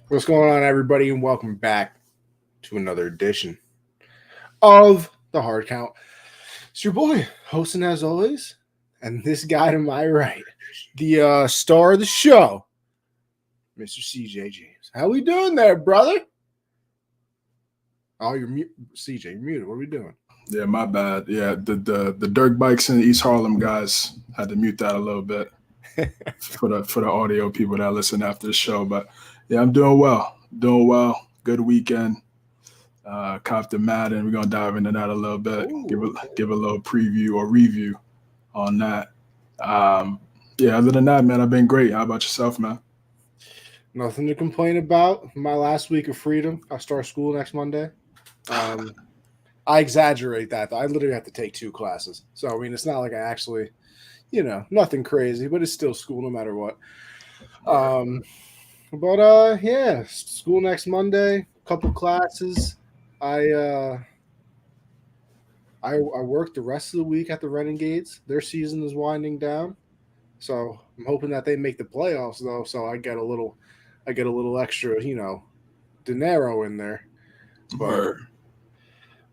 What's going on, everybody, and welcome back to another edition of the Hard Count. It's your boy, hosting as always, and this guy to my right, the star of the show, Mr. CJ James. How we doing there, brother? Oh, you're CJ, you're muted. What are we doing? Yeah, my bad. Yeah, the dirt bikes in East Harlem guys had to mute that a little bit for the audio people that listen after the show. But yeah, I'm doing well. Doing well. Good weekend. Copped the Madden. We're gonna dive into that a little bit. Give a little preview or review on that. Yeah, other than that, man, I've been great. How about yourself, man? Nothing to complain about. My last week of freedom. I start school next Monday. I exaggerate that. I literally have to take 2 classes. So, I mean, it's not like I actually, nothing crazy, but it's still school no matter what. Yeah, school next Monday, couple classes. I work the rest of the week at the Renegades. Their season is winding down. So, I'm hoping that they make the playoffs though, so I get a little extra, dinero in there. But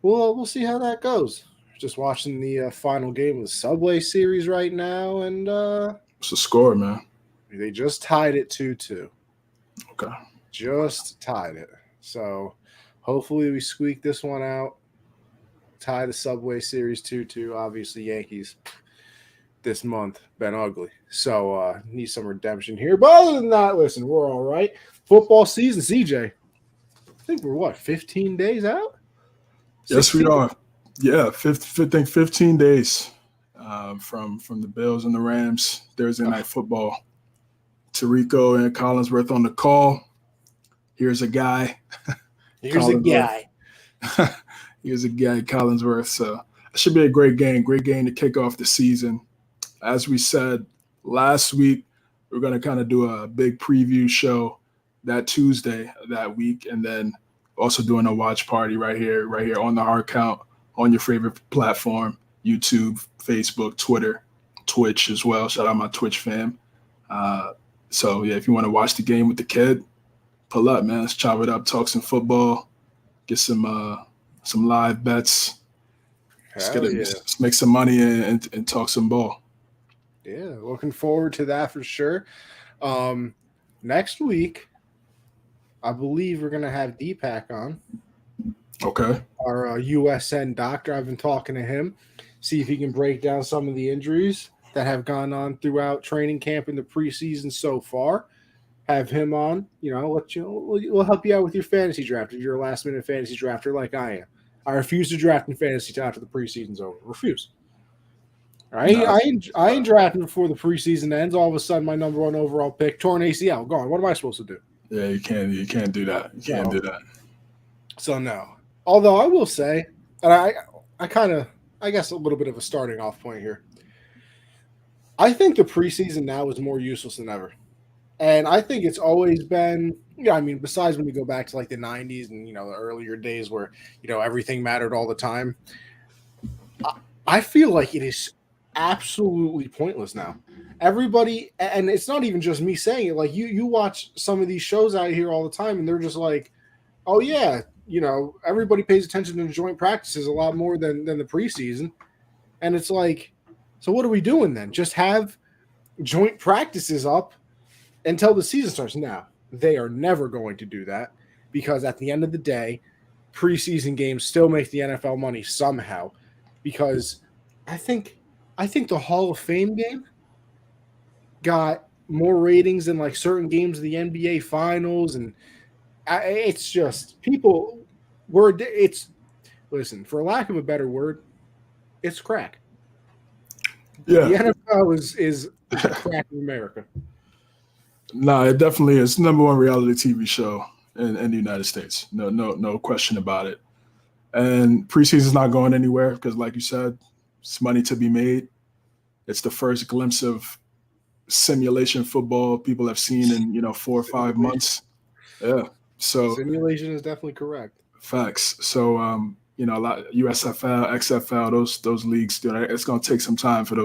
we'll see how that goes. Just watching the final game of the Subway Series right now, and what's the score, man? They just tied it 2-2. Okay. Just tied it. So hopefully we squeak this one out. Tie the Subway Series 2-2. Obviously, Yankees this month been ugly. So need some redemption here. But other than that, listen, we're all right. Football season, CJ. I think we're 15 days out? Yes, we are. Yeah, 15 days from the Bills and the Rams. Thursday night football. Tirico and Collinsworth on the call. Here's a guy. Here's a guy, Collinsworth. So it should be a great game. Great game to kick off the season. As we said last week, we're going to kind of do a big preview show that Tuesday that week, and then also doing a watch party right here on the Hard Count on your favorite platform, YouTube, Facebook, Twitter, Twitch as well. Shout out my Twitch fam. So, yeah, if you want to watch the game with the kid, pull up, man. Let's chop it up, talk some football, get some live bets. Let's make some money and talk some ball. Yeah, looking forward to that for sure. Next week, I believe we're going to have Deepak on. Okay. Our USN doctor. I've been talking to him, see if he can break down some of the injuries that have gone on throughout training camp in the preseason so far. Have him on. We'll help you out with your fantasy draft if you're a last-minute fantasy drafter like I am. I refuse to draft in fantasy after the preseason's over. Refuse. All right? I ain't drafting before the preseason ends. All of a sudden, my number 1 overall pick, torn ACL, gone. What am I supposed to do? Yeah, you can't do that. You can't do that. So no. Although I will say, and I guess a little bit of a starting off point here. I think the preseason now is more useless than ever. And I think it's always been, besides when you go back to like the 90s and, the earlier days where, everything mattered all the time. I feel like it is absolutely pointless now. Everybody, and it's not even just me saying it, like you watch some of these shows out here all the time and they're just like, oh yeah, everybody pays attention to joint practices a lot more than the preseason. And it's like, so what are we doing then? Just have joint practices up until the season starts. Now, they are never going to do that because at the end of the day, preseason games still make the NFL money somehow. Because I think the Hall of Fame game got more ratings than like certain games of the NBA Finals, and it's just listen, for lack of a better word, it's crack. Yeah, the NFL is the crack of America. No, it definitely is number 1 reality TV show in the United States. No question about it. And preseason's not going anywhere because, like you said, it's money to be made. It's the first glimpse of simulation football people have seen in 4 or 5 months. Yeah, so simulation is definitely correct. Facts. So a lot USFL, XFL, those leagues, it's going to take some time for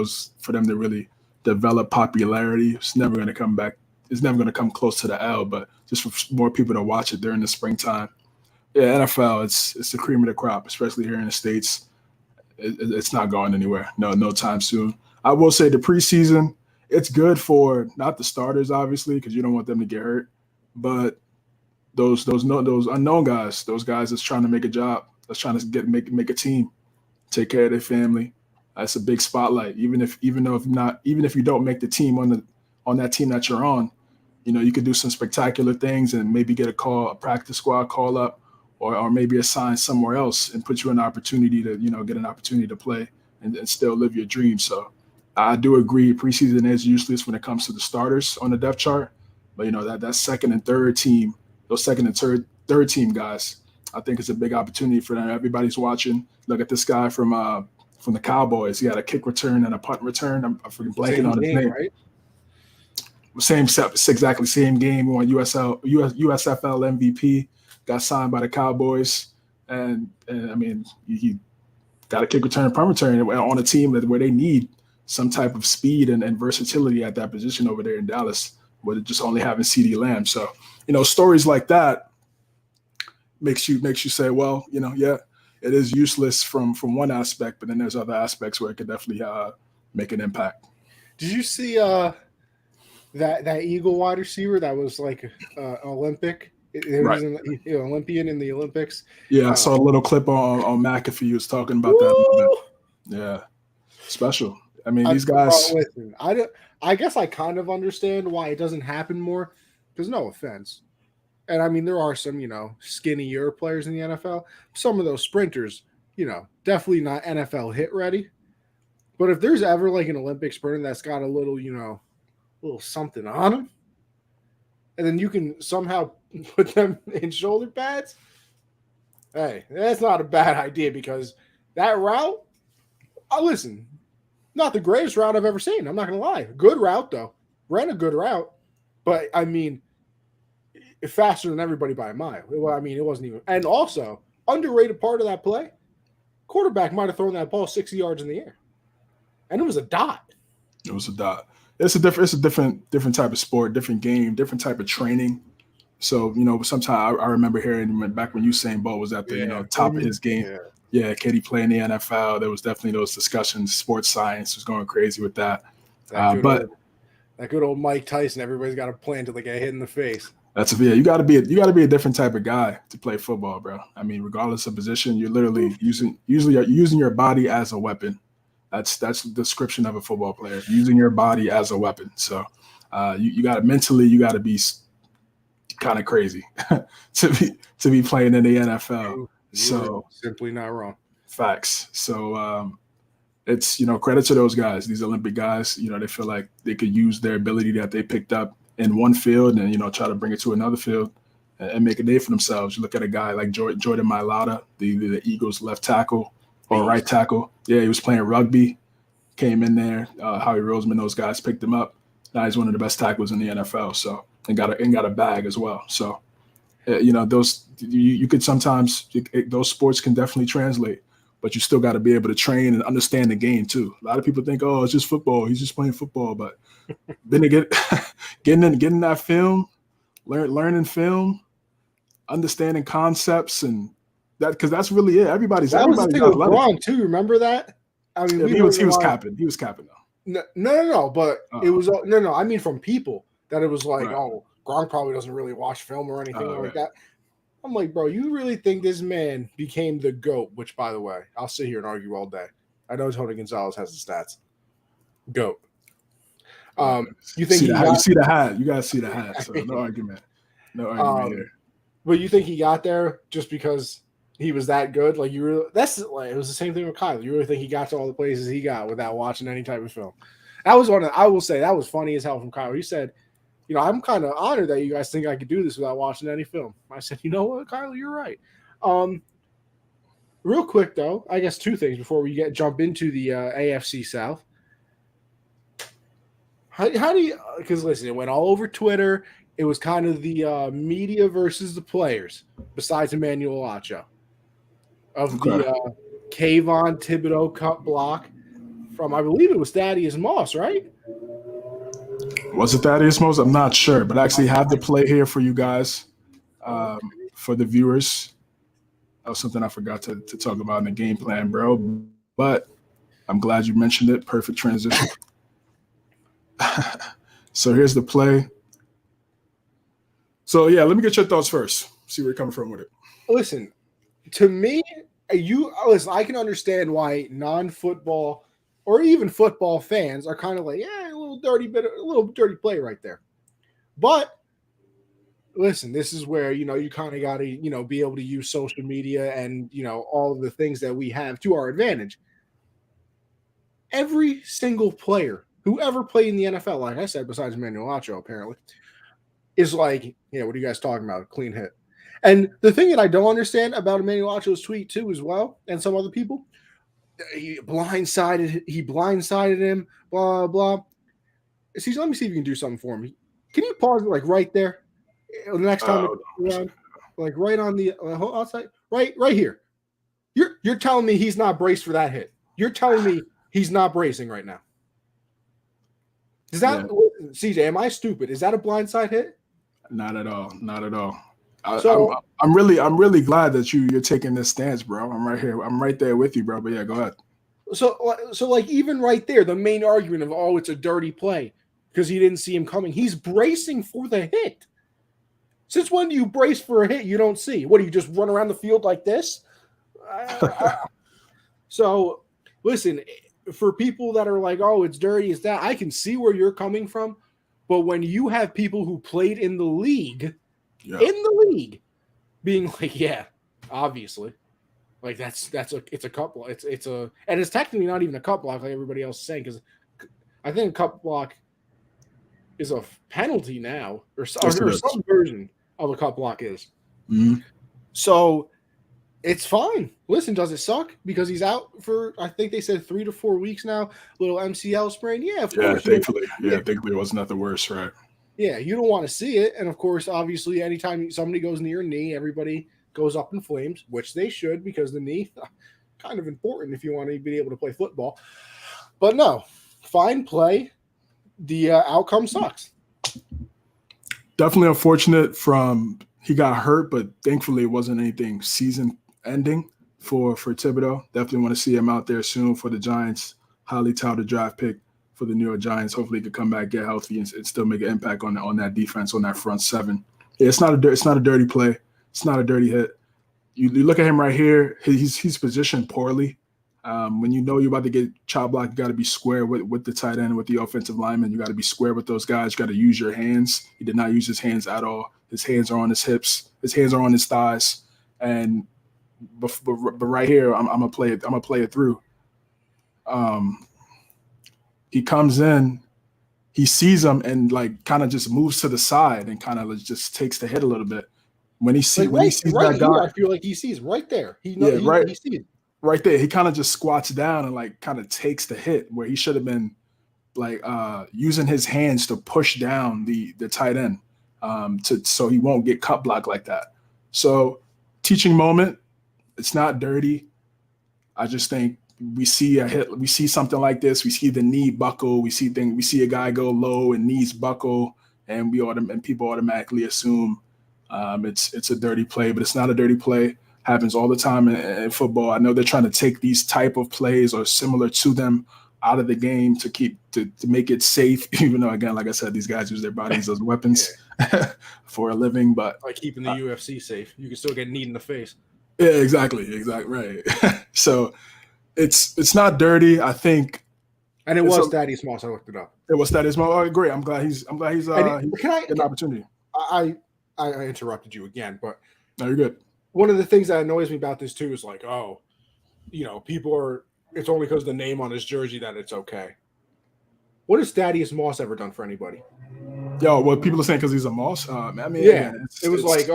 them to really develop popularity. It's never going to come back it's never going to come close to the L, but just for more people to watch it during the springtime. Yeah, NFL, it's the cream of the crop, especially here in the States. It's not going anywhere. No time soon. I will say the preseason, it's good for not the starters, obviously, because you don't want them to get hurt, but those unknown guys, those guys that's trying to make a job, that's trying to make a team, take care of their family. That's a big spotlight. Even if you don't make the team on that team that you're on, you could do some spectacular things and maybe get a practice squad call up, or maybe assign somewhere else and put you an opportunity to get an opportunity to play and still live your dream. So I do agree preseason is useless when it comes to the starters on the depth chart, but that second and third team, those second and third team guys, I think it's a big opportunity for them. Everybody's watching. Look at this guy from the Cowboys. He had a kick return and a punt return. I'm freaking blanking on his name. Right? Exactly same game. He won USFL MVP. Got signed by the Cowboys, and I mean he got a kick return and punt return on a team where they need some type of speed and versatility at that position over there in Dallas, where they're just only having CeeDee Lamb. So stories like that makes you say, well, yeah, it is useless from one aspect, but then there's other aspects where it could definitely make an impact. Did you see that Eagle wide receiver that was like an Olympic? It was an Olympian in the Olympics. Yeah, I saw a little clip on McAfee. He was talking about that. Yeah, special. I mean, these guys. Listen, I guess I kind of understand why it doesn't happen more. Because no offense, and I mean there are some skinnier players in the NFL. Some of those sprinters, definitely not NFL hit ready. But if there's ever like an Olympic sprinter that's got a little little something on them, and then you can somehow put them in shoulder pads, hey, that's not a bad idea because that route, listen, not the greatest route I've ever seen. I'm not going to lie. Good route, though. Ran a good route, but, I mean, faster than everybody by a mile. Well, I mean, it wasn't even – and also, underrated part of that play, quarterback might have thrown that ball 60 yards in the air. And it was a dot. It was a dot. It's a different type of sport, different game, different type of training. So, sometimes I remember hearing back when Usain Bolt was at the top of his game. Yeah, can he play in the NFL? There was definitely those discussions. Sports science was going crazy with that. That good old Mike Tyson, everybody's got a plan till they get hit in the face. You got to be a different type of guy to play football, bro. I mean, regardless of position, you're literally using your body as a weapon. That's the description of a football player, using your body as a weapon. So you got to mentally, you got to be kind of crazy to be playing in the NFL. So simply not wrong. Facts. So it's credit to those guys, these Olympic guys. They feel like they could use their ability that they picked up in one field and try to bring it to another field and make a day for themselves. You look at a guy like Jordan Mailata, the Eagles left tackle or right tackle. Yeah, he was playing rugby, came in there. Howie Roseman, those guys picked him up. Now he's one of the best tackles in the NFL. So and got a bag as well. So those you could sometimes those sports can definitely translate, but you still got to be able to train and understand the game too. A lot of people think, oh, it's just football. He's just playing football, but then they getting in that film, learning film, understanding concepts and that because that's really it. Everybody's got Gronk too. Remember that? I mean, he was capping. He was capping though. No. But it was no. I mean, from people that it was like, oh, Gronk probably doesn't really watch film or anything like that. I'm like, bro, you really think this man became the GOAT? Which, by the way, I'll sit here and argue all day. I know Tony Gonzalez has the stats. GOAT. You think you see the hat? You gotta see the hat. So no argument. No argument here. But you think he got there just because he was that good? Like it was the same thing with Kyle. You really think he got to all the places he got without watching any type of film? I will say that was funny as hell from Kyle. He said, I'm kind of honored that you guys think I could do this without watching any film. I said, you know what, Kyle, you're right. Real quick though, I guess two things before we jump into the AFC South. How do you? Because listen, it went all over Twitter. It was kind of the media versus the players. Besides Emmanuel Acho, of the Kayvon Thibodeaux cut block from I believe it was Thaddeus Moss, right? Was it Thaddeus Moss? I'm not sure, but I actually have the play here for you guys, for the viewers. That was something I forgot to talk about in the game plan, bro. But I'm glad you mentioned it. Perfect transition. So here's the play. So, yeah, let me get your thoughts first. See where you're coming from with it. Listen, to me, I can understand why non-football or even football fans are kind of like, a little dirty play right there. But listen, this is where, you kind of got to, be able to use social media and, all of the things that we have to our advantage. Every single player who ever played in the NFL, like I said, besides Manuel Acho, apparently, is like, what are you guys talking about? Clean hit. And the thing that I don't understand about Emmanuel Acho's tweet too, as well, and some other people, he blindsided him, blah, blah. See, let me see if you can do something for me. Can you pause it like right there? The next time around, like right on the outside, right here. You're telling me he's not braced for that hit. You're telling me he's not bracing right now. Is that CJ? Am I stupid? Is that a blindside hit? Not at all. Not at all. I'm really glad that you're taking this stance, bro. I'm right here. I'm right there with you, bro. But yeah, go ahead. So like even right there, the main argument of it's a dirty play because he didn't see him coming. He's bracing for the hit. Since when do you brace for a hit you don't see? What do you just run around the field like this? So listen, for people that are like, it's dirty, it's that, I can see where you're coming from. But when you have people who played in the league, being like, obviously, like it's a cut block. And it's technically not even a cut block like everybody else is saying, because I think a cut block is a penalty now, or some version of a cut block is. Mm-hmm. So it's fine. Listen, does it suck because he's out for, I think they said 3 to 4 weeks now, little MCL sprain? Yeah, of course. Thankfully it was not the worst, right? Yeah, you don't want to see it. And of course, obviously, anytime somebody goes near a knee, everybody goes up in flames, which they should, because the knee, kind of important if you want to be able to play football. But no, fine play. The outcome sucks. Definitely unfortunate he got hurt, but thankfully it wasn't anything season ending for Thibodeaux. Definitely want to see him out there soon for the Giants. Highly touted draft pick for the New York Giants. Hopefully he could come back, get healthy, and still make an impact on that defense, on that front seven. Yeah, it's not a dirty play. It's not a dirty hit. You look at him right here. He's positioned poorly. When you know you're about to get chop blocked, you got to be square with the tight end, with the offensive lineman. You got to be square with those guys. You got to use your hands. He did not use his hands at all. His hands are on his hips. His hands are on his thighs. And but right here, I'm gonna play it. I'm gonna play it through. He comes in, he sees him, and like kind of just moves to the side and kind of just takes the hit a little bit. When he sees that guy, I feel like he sees right there. He sees right there. He kind of just squats down and like kind of takes the hit where he should have been like using his hands to push down the tight end so he won't get cut blocked like that. So teaching moment. It's not dirty. I just think we see a hit. We see something like this. We see the knee buckle. We see a guy go low and knees buckle, and people automatically assume it's a dirty play, but it's not a dirty play. Happens all the time in football. I know they're trying to take these type of plays or similar to them out of the game to make it safe. Even though, again, like I said, these guys use their bodies as weapons for a living. But like keeping the UFC safe, you can still get kneed in the face. Yeah, exactly, right. So it's not dirty, I think. And it was Thaddeus Moss. I looked it up. It was Thaddeus Moss. Oh, great. I'm glad he's getting an opportunity. I interrupted you again, but no, you're good. One of the things that annoys me about this too is like, people are. It's only because the name on his jersey that it's okay. What has Thaddeus Moss ever done for anybody? Yo, what people are saying because he's a Moss. I mean, it was like,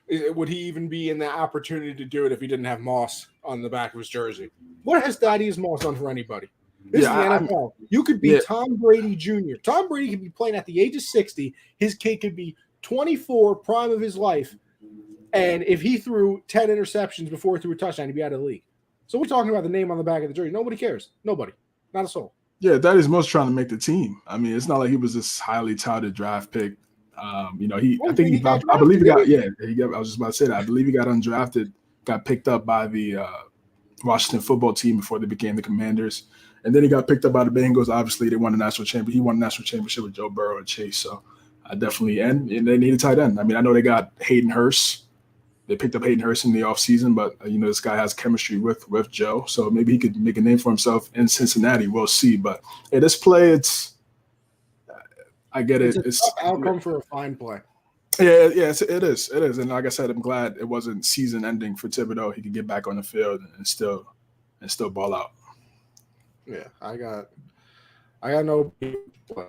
would he even be in the opportunity to do it if he didn't have Moss on the back of his jersey? What has Thaddeus Moss done for anybody? This is the NFL. You could be Tom Brady Jr. Tom Brady could be playing at the age of 60. His kid could be 24, prime of his life. And if he threw 10 interceptions before he threw a touchdown, he'd be out of the league. So we're talking about the name on the back of the jersey. Nobody cares. Nobody. Not a soul. Yeah, that is most trying to make the team. I mean, it's not like he was this highly touted draft pick. I believe he got, I was just about to say that. I believe he got undrafted, got picked up by the Washington football team before they became the Commanders. And then he got picked up by the Bengals. Obviously, they won the national championship. He won the national championship with Joe Burrow and Chase. So I definitely, and they need a tight end. I mean, I know they got Hayden Hurst. They picked up Hayden Hurst in the offseason, but, this guy has chemistry with Joe. So maybe he could make a name for himself in Cincinnati. We'll see. But this play, I get it. It's a tough outcome for a fine play. Yeah, it is. And like I said, I'm glad it wasn't season ending for Thibodeaux. He could get back on the field and still ball out. Yeah, I got no play.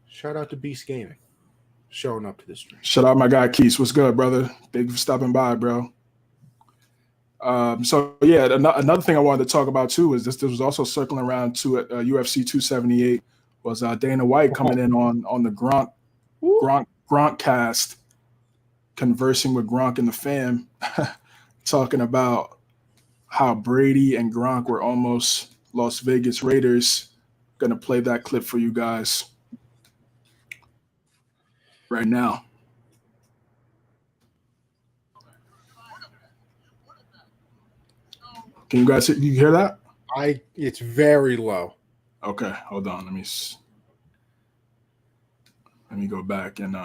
Shout out to Beast Gaming. Showing up to this stream. Shout out my guy Keith. What's good, brother? Thank you for stopping by, bro. Another thing I wanted to talk about too is this was also circling around to UFC 278 was Dana White coming in on the Gronk cast, conversing with Gronk and the fam, talking about how Brady and Gronk were almost Las Vegas Raiders. Gonna play that clip for you guys right now. Can you guys hear that? It's very low. Okay, hold on. Let me go back and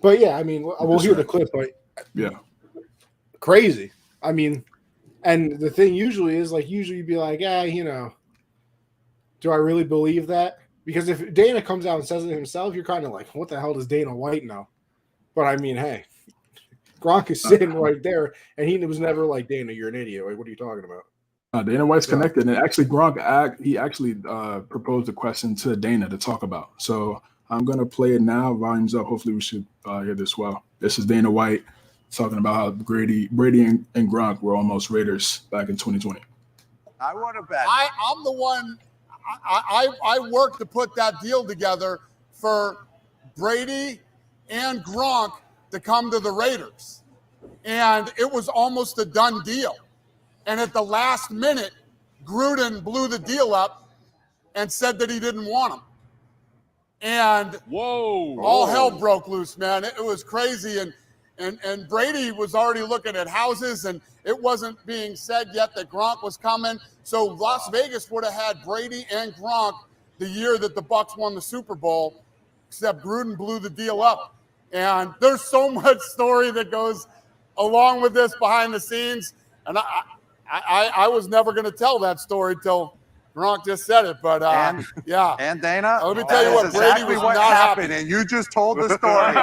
But yeah, I mean, we'll hear the clip, but yeah, crazy. I mean, and the thing usually is usually you'd be like, do I really believe that? Because if Dana comes out and says it himself, you're kind of like, what the hell does Dana White know? But I mean, hey, Gronk is sitting right there, and he was never like, Dana, you're an idiot. Like, what are you talking about? Dana White's connected, and actually Gronk, he actually proposed a question to Dana to talk about. So I'm going to play it now. Volume's up. Hopefully we should hear this well. This is Dana White talking about how Brady and Gronk were almost Raiders back in 2020. I want to bet. I'm the one. I worked to put that deal together for Brady and Gronk to come to the Raiders. And it was almost a done deal. And at the last minute, Gruden blew the deal up and said that he didn't want him. And all hell broke loose, man. It was crazy. And Brady was already looking at houses, and it wasn't being said yet that Gronk was coming. So Las Vegas would have had Brady and Gronk the year that the Bucs won the Super Bowl, except Gruden blew the deal up. And there's so much story that goes along with this behind the scenes. And I was never going to tell that story till Gronk just said it, but yeah. And Dana, let me tell you what, Brady was not happy. And you just told the story.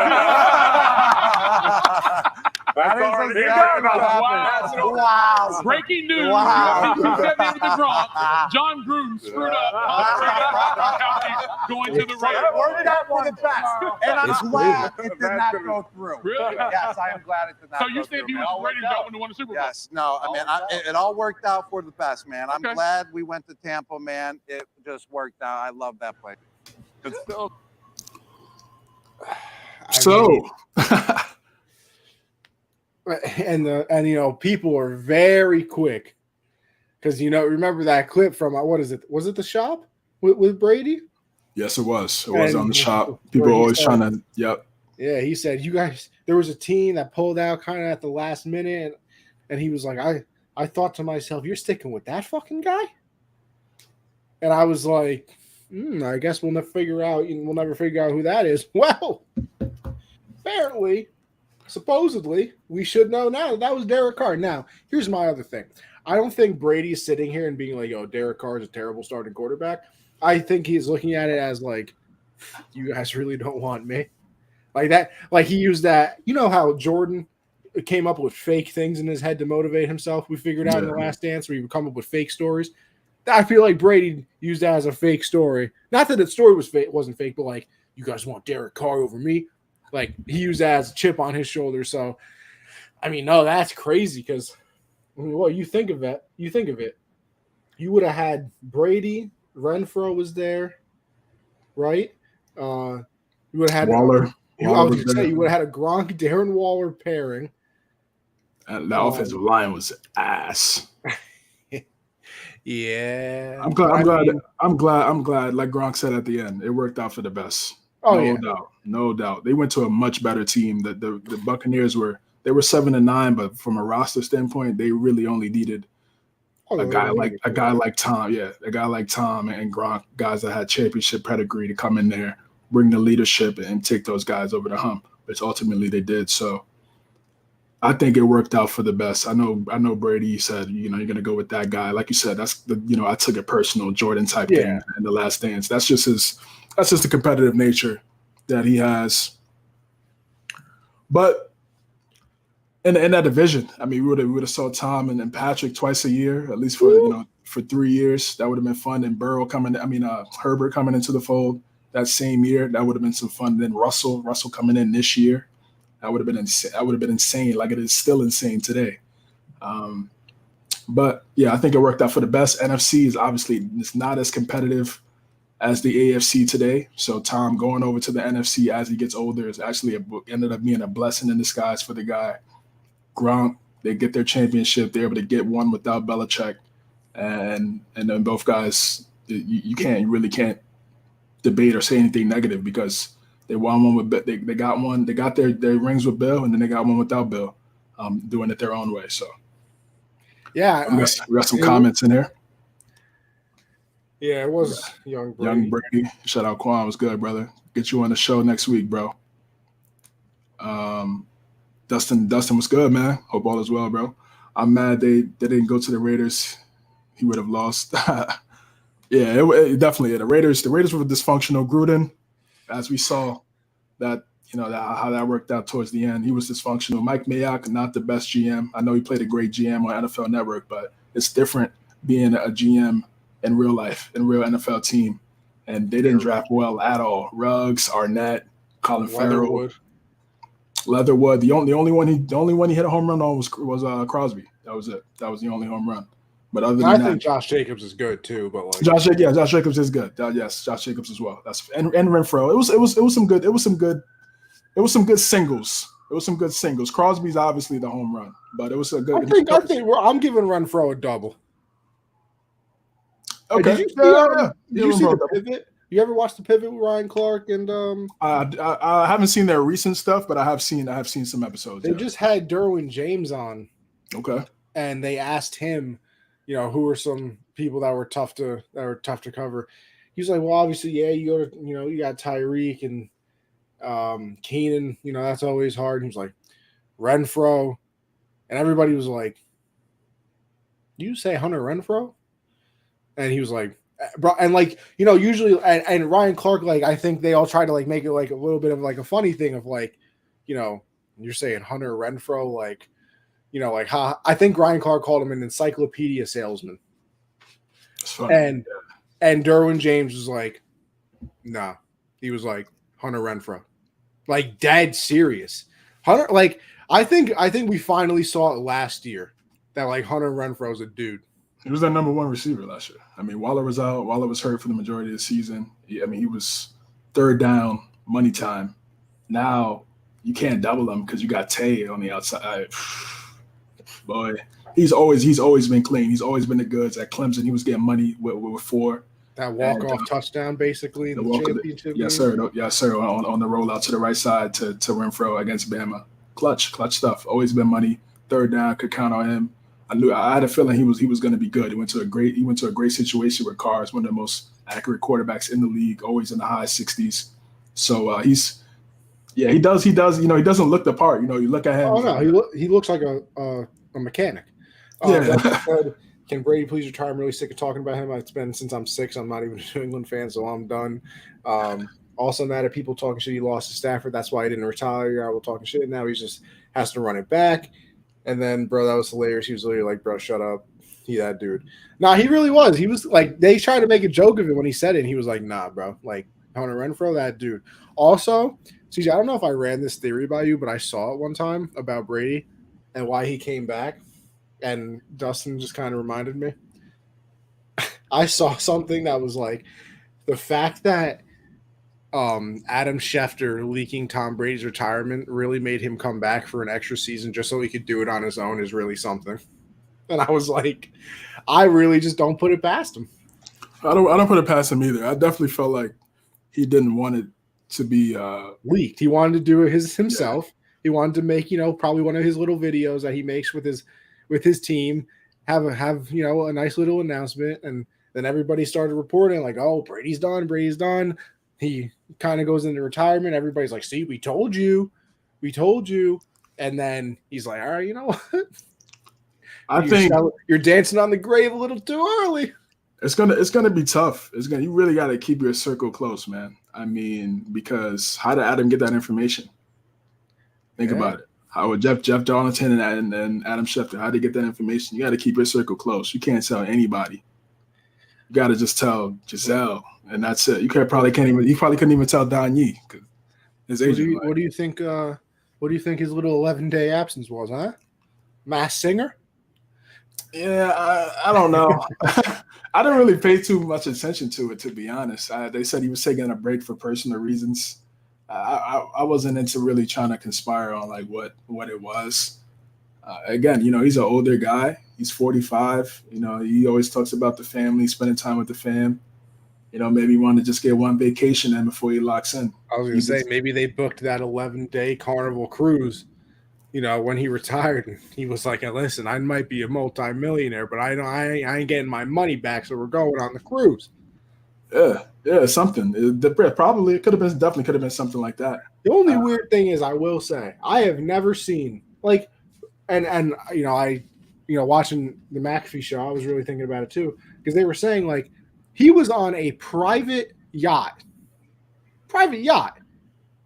That's already exactly what happened. Wow. Breaking news. Wow. Gronk. John Gruden screwed up. Going to the Raiders. Worked out for the best. And I'm glad it did not go through. Really? Yes, I am glad it did not go through. So you think he was ready to win the Super Bowl? Yes. No, I mean, it all worked out for the best, man. I'm glad we went to Tampa, man. It just worked out. I love that play. So... And people are very quick because remember that clip from what is it? Was it the shop with Brady? Yes, it was. It was on the shop. People are always trying to. Yep. Yeah, he said you guys. There was a team that pulled out kind of at the last minute, and he was like, I thought to myself, you're sticking with that fucking guy, and I was like, I guess we'll never figure out. We'll never figure out who that is. Well, apparently. Supposedly, we should know now that was Derek Carr. Now, here's my other thing. I don't think Brady's sitting here and being like, Derek Carr is a terrible starting quarterback. I think he's looking at it as like, you guys really don't want me. Like that, like he used that. You know how Jordan came up with fake things in his head to motivate himself? We figured out in The Last Dance where he would come up with fake stories. I feel like Brady used that as a fake story. Not that the story was fake, wasn't fake, but like, you guys want Derek Carr over me? Like he used that as a chip on his shoulder. So, I mean, no, that's crazy because, you think of it. You would have had Brady, Renfro was there, right? You would have had Waller. You would have had a Gronk, Darren Waller pairing. And the offensive line was ass. Yeah. I'm glad. Like Gronk said at the end, it worked out for the best. Oh, no yeah. doubt, no doubt. They went to a much better team. The Buccaneers were 7-9, but from a roster standpoint, they really only needed a guy like Tom. Yeah, a guy like Tom and Gronk, guys that had championship pedigree to come in there, bring the leadership, and take those guys over the hump, which ultimately they did. So I think it worked out for the best. I know Brady said, you're going to go with that guy. Like you said, that's I took it personal, Jordan type thing in the Last Dance. That's just the competitive nature that he has. But in that division, I mean, we would have saw Tom and Patrick twice a year, at least for 3 years. That would have been fun. And Herbert coming into the fold that same year, that would have been some fun. Then Russell coming in this year. That would have been insane. That would have been insane. Like it is still insane today. But yeah, I think it worked out for the best. NFC is obviously it's not as competitive as the AFC today. So Tom going over to the NFC as he gets older is actually ended up being a blessing in disguise for the guy. Gronk, they get their championship. They're able to get one without Belichick, and then both guys, you really can't debate or say anything negative because they won one with they got their rings with Bill, and then they got one without Bill, doing it their own way. So yeah, we got some comments in here. Yeah, it was young Brady. Young Brady. Shout out Quan. Was good, brother. Get you on the show next week, bro. Dustin was good, man. Hope all is well, bro. I'm mad they didn't go to the Raiders. He would have lost. Yeah, it definitely. The Raiders were dysfunctional. Gruden, as we saw, that how that worked out towards the end. He was dysfunctional. Mike Mayock, not the best GM. I know he played a great GM on NFL Network, but it's different being a GM in real life, in real NFL team. And they didn't draft well at all. Ruggs, Arnett, Colin Farrell, Leatherwood. The only one he hit a home run on was Crosby. That was it. That was the only home run. But other than that, I think Josh Jacobs is good too. But like Josh Jacobs is good. Yes, Josh Jacobs as well. And Renfro. It was some good singles. It was some good singles. Crosby's obviously the home run, but it was a good. I'm giving Renfro a double. Okay. Did you see the pivot? You ever watch the pivot with Ryan Clark and I haven't seen their recent stuff, but I have seen some episodes. They just had Derwin James on. Okay. And they asked him, who are some people that were tough to cover. He's like, well, obviously, yeah, you go to, you got Tyreek and Keenan, that's always hard. And he was like, Renfro. And everybody was like, you say Hunter Renfro? And he was like, bro, and like, usually, and Ryan Clark, like, I think they all try to like make it like a little bit of like a funny thing of like, you're saying Hunter Renfro, like, like how I think Ryan Clark called him an encyclopedia salesman. And Derwin James was like, nah. He was like, Hunter Renfro. Like dead serious. Hunter, like, I think we finally saw it last year that like Hunter Renfro's a dude. He was that number one receiver last year. I mean, Waller was out. Waller was hurt for the majority of the season. He was third down, money time. Now you can't double him because you got Tay on the outside. Boy, he's always been clean. He's always been the goods. At Clemson, he was getting money with 4. That walk-off touchdown, basically, in the championship. Yes, sir. Yes, sir. On the rollout to the right side to Renfro against Bama. Clutch stuff. Always been money. Third down, could count on him. I had a feeling he was going to be good. He went to a great situation with Carr. One of the most accurate quarterbacks in the league, always in the high 60s. So he does. He doesn't look the part. You look at him. Oh no, he looks like a mechanic. Said, can Brady please retire? I'm really sick of talking about him. It's been since I'm 6. I'm not even a New England fan, so I'm done. Also mad at people talking shit. He lost to Stafford. That's why he didn't retire. I will talking shit. Now he just has to run it back. And then, bro, that was hilarious. He was literally like, bro, shut up. He that dude. Nah, he really was. He was like, they tried to make a joke of it when he said it. And he was like, nah, bro. Like, Hunter Renfro, that dude. Also, CJ, I don't know if I ran this theory by you, but I saw it one time about Brady and why he came back. And Dustin just kind of reminded me. I saw something that was like the fact that Adam Schefter leaking Tom Brady's retirement really made him come back for an extra season just so he could do it on his own is really something. And I was like, I really just don't put it past him. I don't put it past him either. I definitely felt like he didn't want it to be leaked. He wanted to do it himself. Yeah. He wanted to make, probably one of his little videos that he makes with his team, have a nice little announcement, and then everybody started reporting like, oh, Brady's done. He kind of goes into retirement. Everybody's like, see, we told you. And then he's like, all right, you know what? I think you're dancing on the grave a little too early. It's gonna be tough. You really got to keep your circle close, man. I mean, because how did Adam get that information? Think about it. How would Jeff Darlington and Adam Schefter, how did they get that information? You got to keep your circle close. You can't tell anybody. You got to just tell Giselle, and that's it. You probably couldn't even tell Don Yee. His agent. What do you think? What do you think his little 11-day absence was? Huh? Masked Singer? Yeah, I don't know. I didn't really pay too much attention to it, to be honest. They said he was taking a break for personal reasons. I wasn't into really trying to conspire on like what it was. Again, he's an older guy. He's 45. He always talks about the family, spending time with the fam. Maybe he wanted to just get one vacation in before he locks in. I was going to say, maybe they booked that 11-day Carnival cruise, when he retired. And he was like, listen, I might be a multi-millionaire, but I ain't getting my money back, so we're going on the cruise. Yeah, something. It definitely could have been something like that. The only weird thing is, I will say, I have never seen like, and watching the McAfee show, I was really thinking about it too, because they were saying like he was on a private yacht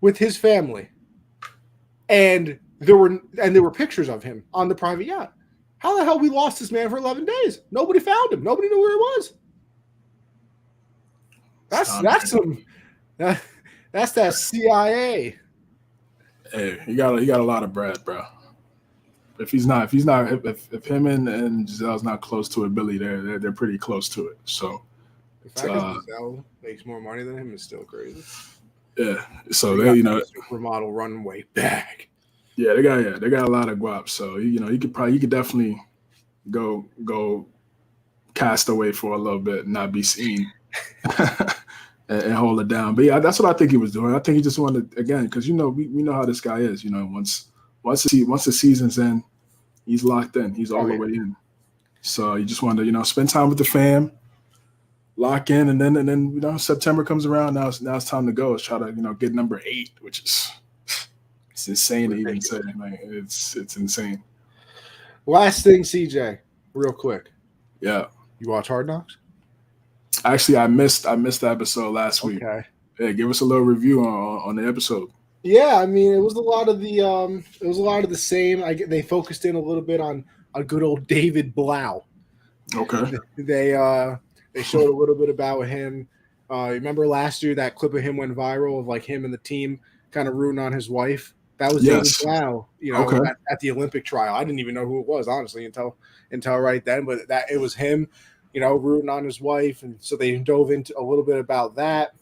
with his family, and there were pictures of him on the private yacht. How the hell we lost this man for 11 days? Nobody found him. Nobody knew where he was. That's that CIA. Hey, he got a lot of bread, bro. If him and Giselle's not close to it, Billy, they're pretty close to it. So the fact that Giselle makes more money than him is still crazy. Yeah. So they supermodel runway back. Yeah, they got a lot of guap. So you could definitely go cast away for a little bit and not be seen. and hold it down. But yeah, that's what I think he was doing. I think he just wanted, again, because we know how this guy is. Once the season's in, he's locked in. He's all the way in. So he just wanted to spend time with the fam, lock in, and then September comes around. Now it's time to go. It's try to get number 8, which is it's insane to even say. Like, it's insane. Last thing, CJ, real quick. Yeah. You watch Hard Knocks? Actually, I missed the episode last week. Okay. Yeah, give us a little review on the episode. Yeah, I mean, it was a lot of the same. They focused in a little bit on a good old David Blau. Okay. They showed a little bit about him. Remember last year that clip of him went viral of like him and the team kind of rooting on his wife. That was David Blau. At the Olympic trial. I didn't even know who it was honestly until right then. But that it was him. Rooting on his wife, and so they dove into a little bit about that.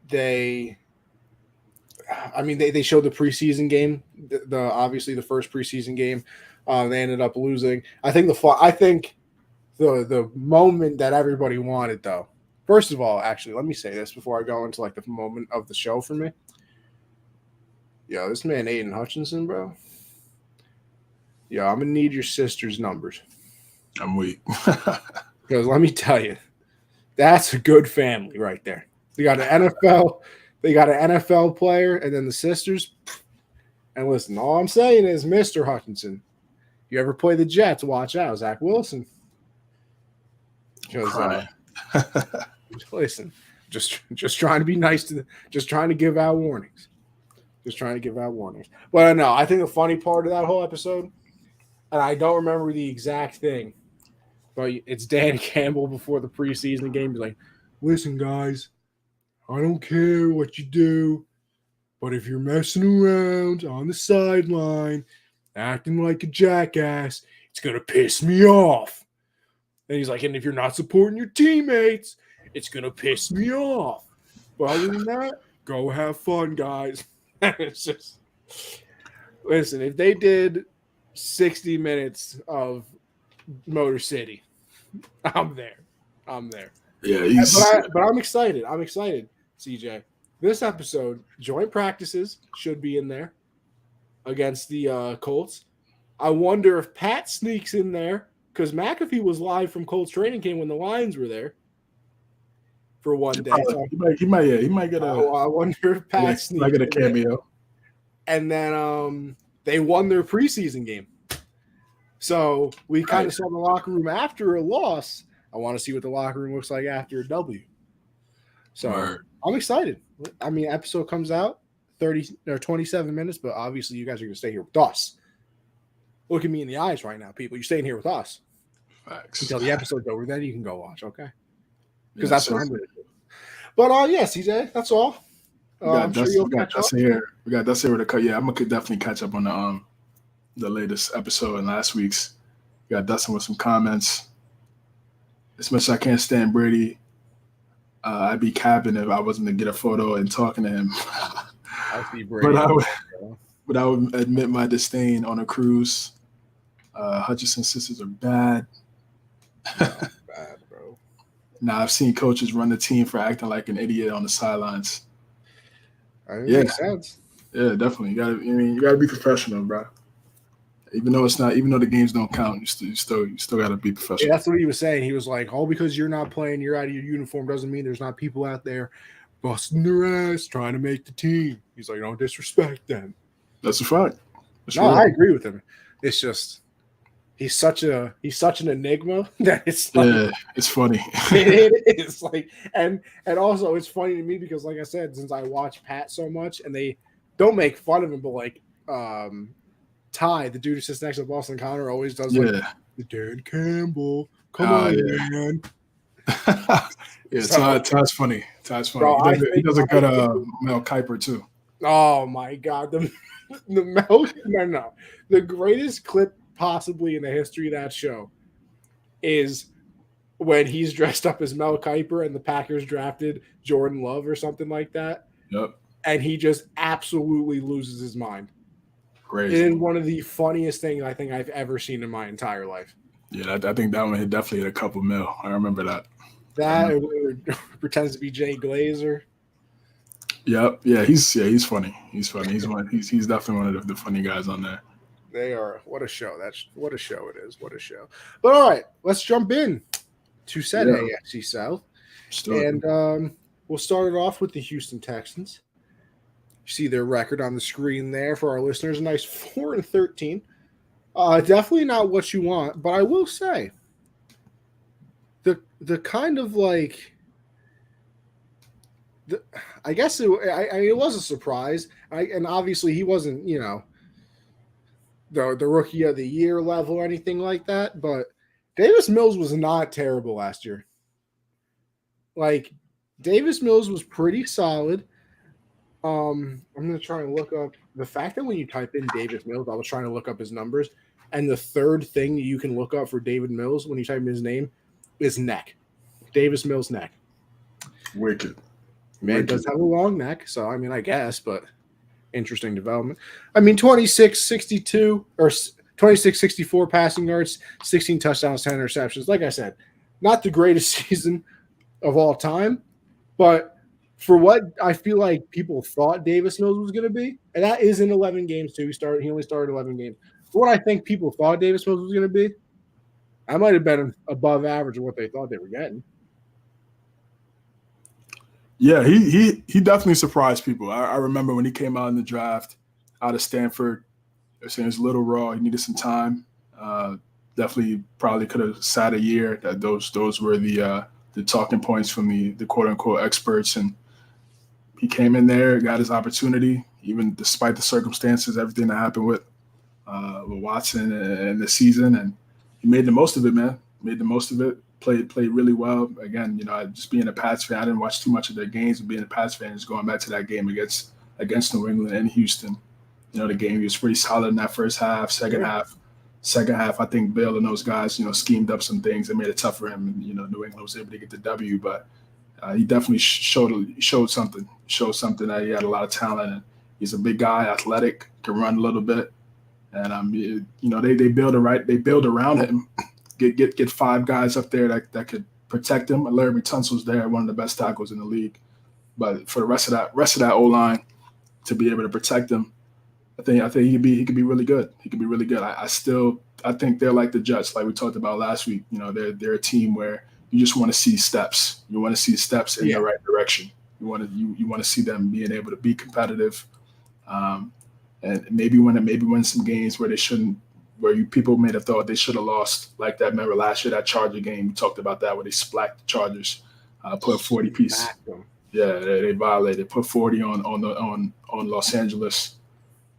They showed the preseason game, obviously the first preseason game. They ended up losing. I think the moment that everybody wanted, though. First of all, actually, let me say this before I go into like the moment of the show for me. Yo, this man Aiden Hutchinson, bro. Yo, I'm gonna need your sister's numbers. I'm weak. Because let me tell you, that's a good family right there. They got an NFL player, and then the sisters. And listen, all I'm saying is, Mr. Hutchinson, you ever play the Jets, watch out, Zach Wilson. Because listen, just trying to be nice just trying to give out warnings. But no, I think the funny part of that whole episode, and I don't remember the exact thing, but it's Dan Campbell before the preseason game. He's like, listen, guys, I don't care what you do, but if you're messing around on the sideline, acting like a jackass, it's going to piss me off. And he's like, and if you're not supporting your teammates, it's going to piss me off. But other than that, go have fun, guys. It's just, listen, if they did 60 minutes of Motor City. I'm there. Yeah, but I'm excited. CJ. This episode, joint practices should be in there against the Colts. I wonder if Pat sneaks in there because McAfee was live from Colts training camp when the Lions were there for one day. So He might get a. I wonder if Pat sneaks might get a in there. cameo. And then they won their preseason game. So we kind of saw the locker room after a loss. I want to see what the locker room looks like after a W. So I'm excited. I mean, episode comes out 30 or 27 minutes, but obviously you guys are going to stay here with us. Look at me in the eyes right now, people. You're staying here with us. Facts. Until the episode's over, then you can go watch, okay? Because that's what I'm going to do. But yeah, CJ, that's all. We got Dustin here. We got Dustin here to cut. Yeah, I'm gonna definitely catch up on the latest episode and last week's. We got Dustin with some comments. As much as I can't stand Brady, I'd be capping if I wasn't to get a photo and talking to him. I see Brady. But I would admit my disdain on a cruise. Hutchinson sisters are bad. Bad, bro. Nah, I've seen coaches run the team for acting like an idiot on the sidelines. Makes sense. Yeah, definitely. You gotta be professional, bro. Even though the games don't count, you still gotta be professional. Yeah, that's what he was saying. He was like, "All because you're not playing, you're out of your uniform, doesn't mean there's not people out there busting their ass trying to make the team." He's like, "Don't disrespect them." That's a fact. I agree with him. It's just he's such an enigma that it's like, yeah, it's funny. it is like, and also it's funny to me because, like I said, since I watch Pat so much, and they don't make fun of him, but like Ty, the dude who sits next to Boston Connor, always does like the Dan Campbell. Come on, man. Yeah, Ty's funny. Bro, he does a good Mel Kiper too. Oh my God, the the greatest clip possibly in the history of that show is when he's dressed up as Mel Kiper and the Packers drafted Jordan Love or something like that. Yep. And he just absolutely loses his mind. Crazy. It is one of the funniest things I think I've ever seen in my entire life. Yeah, I think that one definitely hit a couple mil. I remember that. That pretends to be Jay Glazer. Yep. Yeah, he's funny. He's funny. He's definitely one of the funny guys on there. They are. What a show. What a show it is. What a show. But all right, let's jump in to said AFC South. And we'll start it off with the Houston Texans. You see their record on the screen there for our listeners. A nice 4-13. Definitely not what you want, but I will say the kind of like I guess it was a surprise. And obviously he wasn't, the rookie of the year level or anything like that, but Davis Mills was not terrible last year. Like, Davis Mills was pretty solid. I'm going to try and look up the fact that when you type in Davis Mills, I was trying to look up his numbers, and the third thing you can look up for David Mills when you type in his name is neck. Davis Mills neck. Wicked. Man does have a long neck, so I mean, I guess, but interesting development. I mean, 26-62 or 26-64 passing yards, 16 touchdowns, 10 interceptions. Like I said, not the greatest season of all time, but for what I feel like people thought Davis Mills was going to be, and that is in 11 games too. He only started 11 games. For what I think people thought Davis Mills was going to be, I might have been above average of what they thought they were getting. Yeah, he definitely surprised people. I remember when he came out in the draft out of Stanford, they're saying it's a little raw. He needed some time. Definitely probably could have sat a year. That those were the talking points from the quote unquote experts, and he came in there, got his opportunity, even despite the circumstances, everything that happened with Watson and the season, and he made the most of it, man. Made the most of it. Played really well. Again, just being a Pats fan, I didn't watch too much of their games, but being a Pats fan, just going back to that game against New England and Houston. The game, he was pretty solid in that first half. Second half, I think Bill and those guys, schemed up some things that made it tough for him. And, New England was able to get the W, but he definitely showed something. Showed something that he had a lot of talent, and he's a big guy, athletic, can run a little bit, And they build around him. Get 5 guys up there that could protect him. Larry Tunsil's there, one of the best tackles in the league. But for the rest of that O-line to be able to protect him, I think he could be really good. He could be really good. I think they're like the Jets, like we talked about last week. They're a team where you just want to see steps. You want to see steps in the right direction. You want to see them being able to be competitive, and maybe win some games where they shouldn't. People may have thought they should have lost, like that. Remember last year, that Charger game, we talked about that, where they splacked the Chargers, put 40 piece. Yeah, they violated, put 40 on Los Angeles.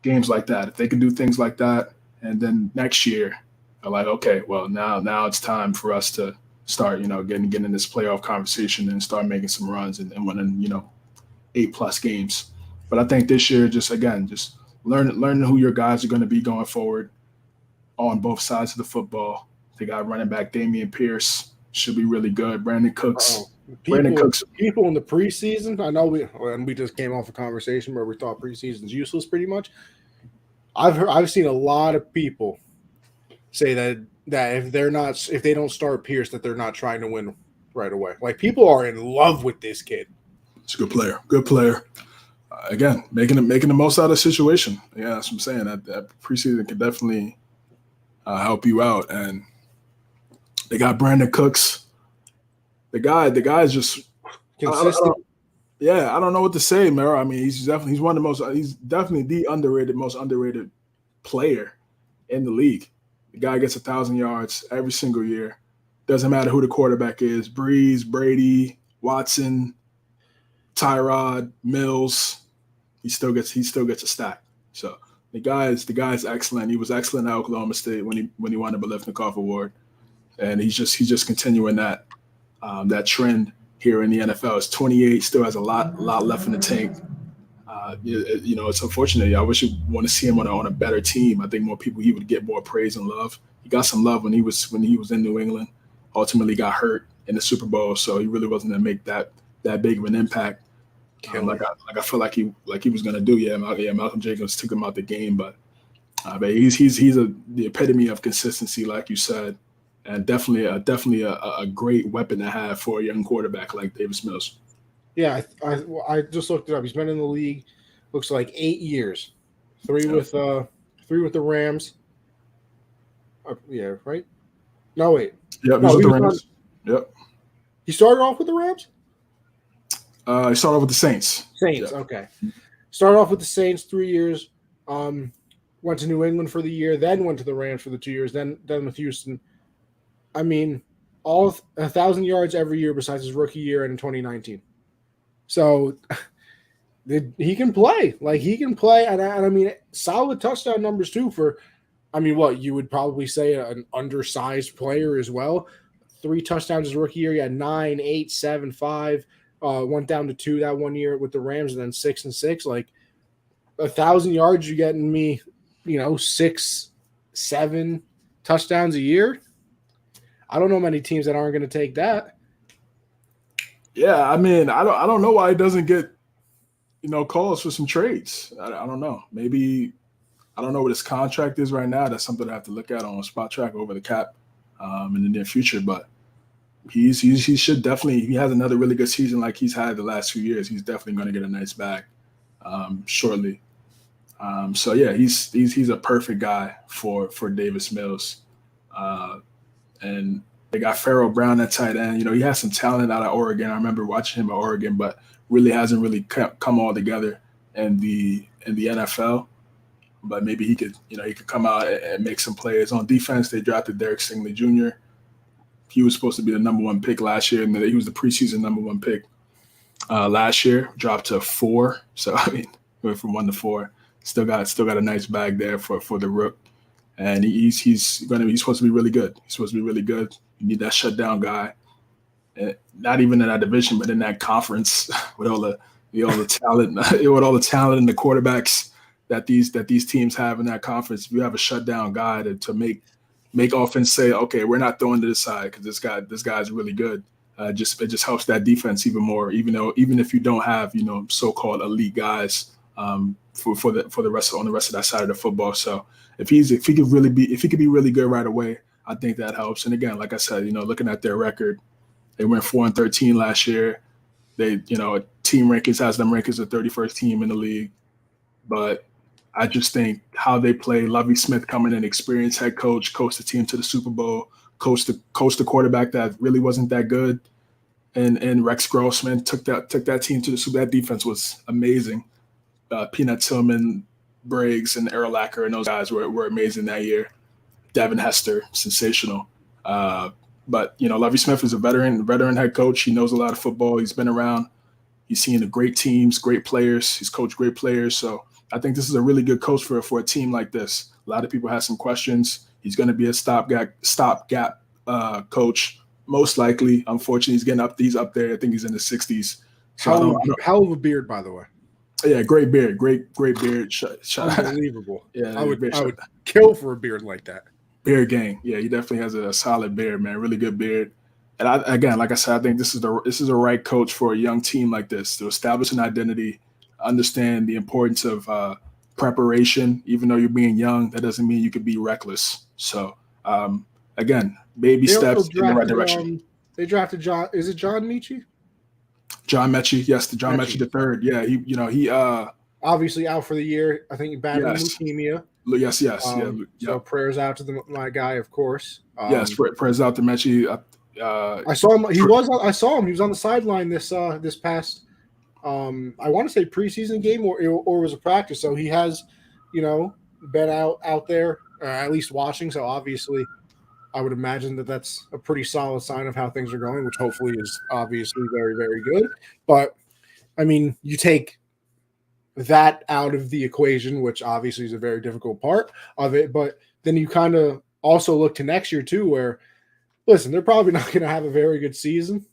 Games like that. If they can do things like that, and then next year, they're like, okay, well now it's time for us to start, getting in this playoff conversation and start making some runs and winning, 8+ games. But I think this year, just learning who your guys are going to be going forward on both sides of the football. They got running back Dameon Pierce, should be really good. Brandon Cooks. People in the preseason, I know we just came off a conversation where we thought preseason's useless pretty much. I've seen a lot of people say that if they don't start Pierce, that they're not trying to win right away. Like, people are in love with this kid. It's a good player. Good player. Again, making the most out of the situation. Yeah, that's what I'm saying. That preseason can definitely help you out. And they got Brandon Cooks. The guy's just consistent. I don't know what to say, Mero. I mean, he's definitely the most underrated player in the league. The guy gets 1,000 yards every single year. Doesn't matter who the quarterback is. Breeze, Brady, Watson, Tyrod, Mills. He still gets a stack. So the guy's excellent. He was excellent at Oklahoma State when he won the Biletnikoff Award, and he's just continuing that trend here in the NFL. It's 28, still has a lot left in the tank. It's unfortunate. I wish you want to see him on a better team. I think he would get more praise and love. He got some love when he was in New England. Ultimately got hurt in the Super Bowl, so he really wasn't going to make that big of an impact. Like I feel like he was going to do. Malcolm Jacobs took him out the game, but he's the epitome of consistency, like you said. And definitely a great weapon to have for a young quarterback like Davis Mills. Yeah, I just looked it up. He's been in the league, looks like 8 years. 3 with the Rams. Yeah, right? No, wait. Yep, he's with the Rams. Yep. He started off with the Rams? He started off with the Saints. Saints, yep. Okay. Started off with the Saints 3 years. Went to New England for the year, then went to the Rams for the 2 years, then with Houston. I mean, all 1,000 yards every year besides his rookie year and in 2019. So he can play. Like, he can play. And I mean, solid touchdown numbers too for, what you would probably say an undersized player as well. 3 touchdowns his rookie year. He had 9, 8, 7, 5. Went down to 2 that 1 year with the Rams, and then 6 and 6. Like, 1,000 yards, you're getting me, 6, 7 touchdowns a year. I don't know many teams that aren't going to take that. Yeah, I mean, I don't know why he doesn't get, calls for some trades. I don't know. Maybe I don't know what his contract is right now. That's something I have to look at on Spot Track over the cap in the near future. But he should definitely. He has another really good season like he's had the last few years. He's definitely going to get a nice bag shortly. So yeah, he's a perfect guy for Davis Mills. And they got Pharaoh Brown at tight end. He has some talent out of Oregon. I remember watching him at Oregon, but really hasn't come all together in the NFL. But maybe he could come out and make some plays. On defense, they drafted Derek Stingley Jr. He was supposed to be the number 1 pick last year, and he was the preseason number 1 pick last year. Dropped to 4, so went from 1 to 4. Still got a nice bag there for the rook. And he's supposed to be really good. He's supposed to be really good. You need that shutdown guy, and not even in that division, but in that conference with all the talent, with all the talent and the quarterbacks that these teams have in that conference. If you have a shutdown guy to make offense say, okay, we're not throwing to this side because this guy's really good. It just helps that defense even more. Even if you don't have so-called elite guys for the rest of that side of the football. So if he could be really good right away, I think that helps. And again, like I said, looking at their record, they went 4-13 last year. They, team rankings has them ranked as the 31st team in the league. But I just think how they play, Lovie Smith coming in, experienced head coach, coached the team to the Super Bowl, coached the quarterback that really wasn't that good. And Rex Grossman took that team to the Super Bowl. That defense was amazing. Peanut Tillman, Briggs, and Erlacher, and those guys were amazing that year. Devin Hester, sensational. But Lovie Smith is a veteran head coach. He knows a lot of football. He's been around. He's seen the great teams, great players. He's coached great players. So I think this is a really good coach for a team like this. A lot of people have some questions. He's going to be a stopgap coach, most likely. Unfortunately, he's up there. I think he's in the 60s. So hell of a beard, by the way. Yeah, great beard, great beard. Unbelievable. Yeah, I would kill for a beard like that. Beard gang. Yeah, he definitely has a solid beard, man. Really good beard. And like I said, I think this is the right coach for a young team like this to establish an identity, understand the importance of preparation. Even though you're being young, that doesn't mean you can be reckless. So again, baby steps in the right direction. They drafted John. Is it John Mechie? John Mechie, yes, the John Mechie III. Yeah, he obviously out for the year. I think he battled leukemia. Yes. So prayers out to my guy, of course. Yes, prayers out to Mechie. I saw him. I saw him. He was on the sideline this past. I want to say preseason game or it was a practice. So he has, been out there at least watching. So obviously, I would imagine that's a pretty solid sign of how things are going, which hopefully is obviously very, very good. But I mean, you take that out of the equation, which obviously is a very difficult part of it. But then you kind of also look to next year too, where, listen, they're probably not going to have a very good season,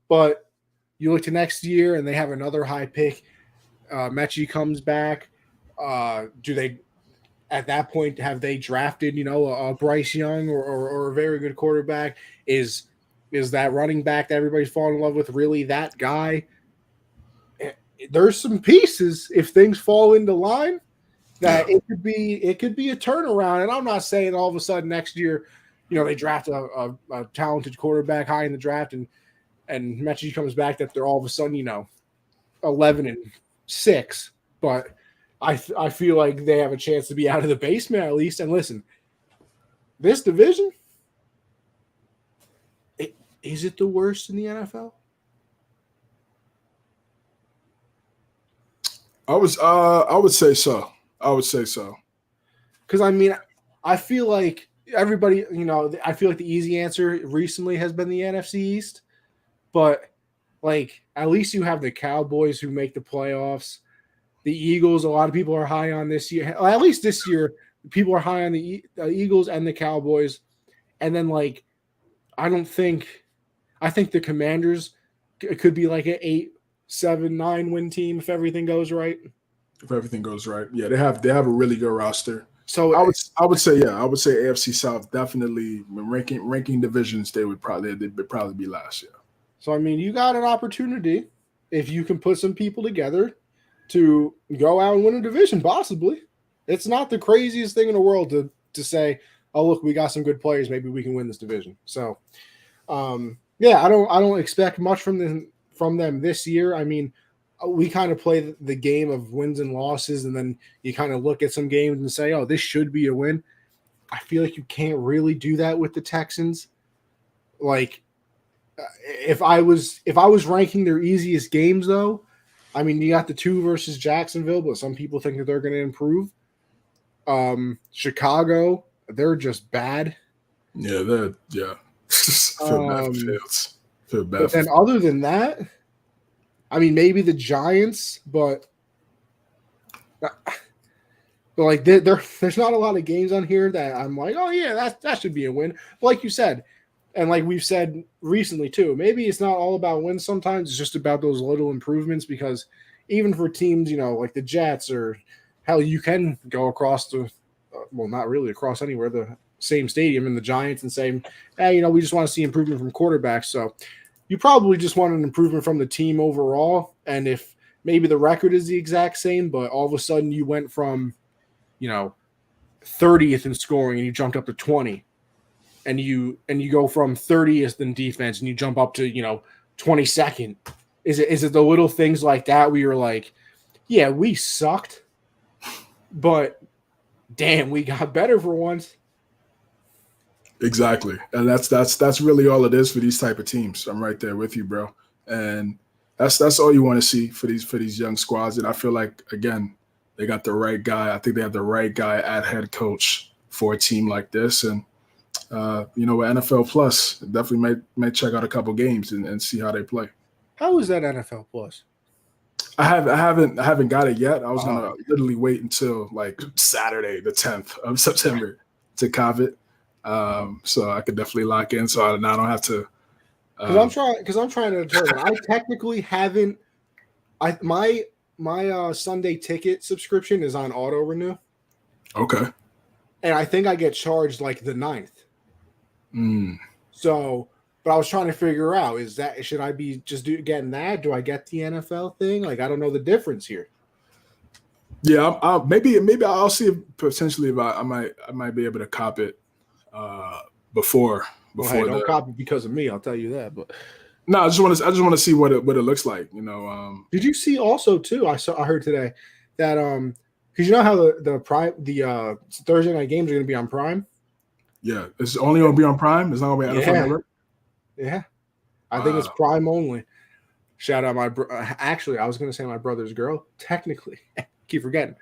but you look to next year and they have another high pick. Mechie comes back. Do they, at that point, have they drafted, a Bryce Young or a very good quarterback? Is that running back that everybody's falling in love with really that guy? There's some pieces, if things fall into line, that it could be a turnaround. And I'm not saying all of a sudden next year, they draft a talented quarterback high in the draft and Mechie comes back that they're all of a sudden, 11-6. But I feel like they have a chance to be out of the basement at least. And listen, this division, is it the worst in the NFL? I would say so. Because I mean, I feel like everybody, I feel like the easy answer recently has been the NFC East, but like at least you have the Cowboys who make the playoffs. The Eagles, a lot of people are high on this year. At least this year, people are high on the Eagles and the Cowboys. And then I think the Commanders could be like an 8-7-9 win team if everything goes right. Yeah, they have a really good roster. So I would say AFC South definitely, when ranking divisions, they'd probably be last year. So I mean, you got an opportunity if you can put some people together to go out and win a division, possibly. It's not the craziest thing in the world to say, oh look, we got some good players, maybe we can win this division. So I don't expect much from them this year. I mean, we kind of play the game of wins and losses, and then you kind of look at some games and say, oh, this should be a win. I feel like you can't really do that with the Texans. Like, if I was ranking their easiest games, though, I mean, you got the 2 versus Jacksonville, but some people think that they're going to improve. Chicago, they're just bad. Yeah, feel bad. But then other than that, I mean, maybe the Giants, but like there's not a lot of games on here that I'm like, oh yeah, that should be a win. But like you said, and like we've said recently too, maybe it's not all about wins. Sometimes it's just about those little improvements, because even for teams, like the Jets, or hell, you can go across not really across anywhere, the same stadium, in the Giants, and say, hey, we just want to see improvement from quarterbacks. So you probably just want an improvement from the team overall. And if maybe the record is the exact same, but all of a sudden you went from, 30th in scoring and you jumped up to 20, and you go from 30th in defense and you jump up to 22nd. Is it the little things like that where you're like, yeah, we sucked, but damn, we got better for once. Exactly, and that's really all it is for these type of teams. I'm right there with you, bro, and that's all you want to see for these young squads. And I feel like, again, they got the right guy. I think they have the right guy at head coach for a team like this. And with NFL Plus, definitely may check out a couple games and see how they play. How is that NFL Plus? I haven't got it yet. I was gonna literally wait until like Saturday, the 10th of September, to cop it. So I could definitely lock in, so I don't have to. Because I'm trying to determine. I technically haven't. My Sunday ticket subscription is on auto renew. Okay. And I think I get charged like the 9th. So, but I was trying to figure out, should I be just getting that? Do I get the NFL thing? Like, I don't know the difference here. Yeah, maybe I'll see if potentially if I might be able to cop it before. Hey, don't cop it because of me. I'll tell you that. But no, I just want to see what it looks like. Did you see also too? I heard today that because how the Thursday night games are going to be on Prime. Yeah, it's only going to be on Prime. It's not going to be NFL Network. Yeah, I think it's Prime only. Shout out actually, I was going to say my brother's girl. Technically, keep forgetting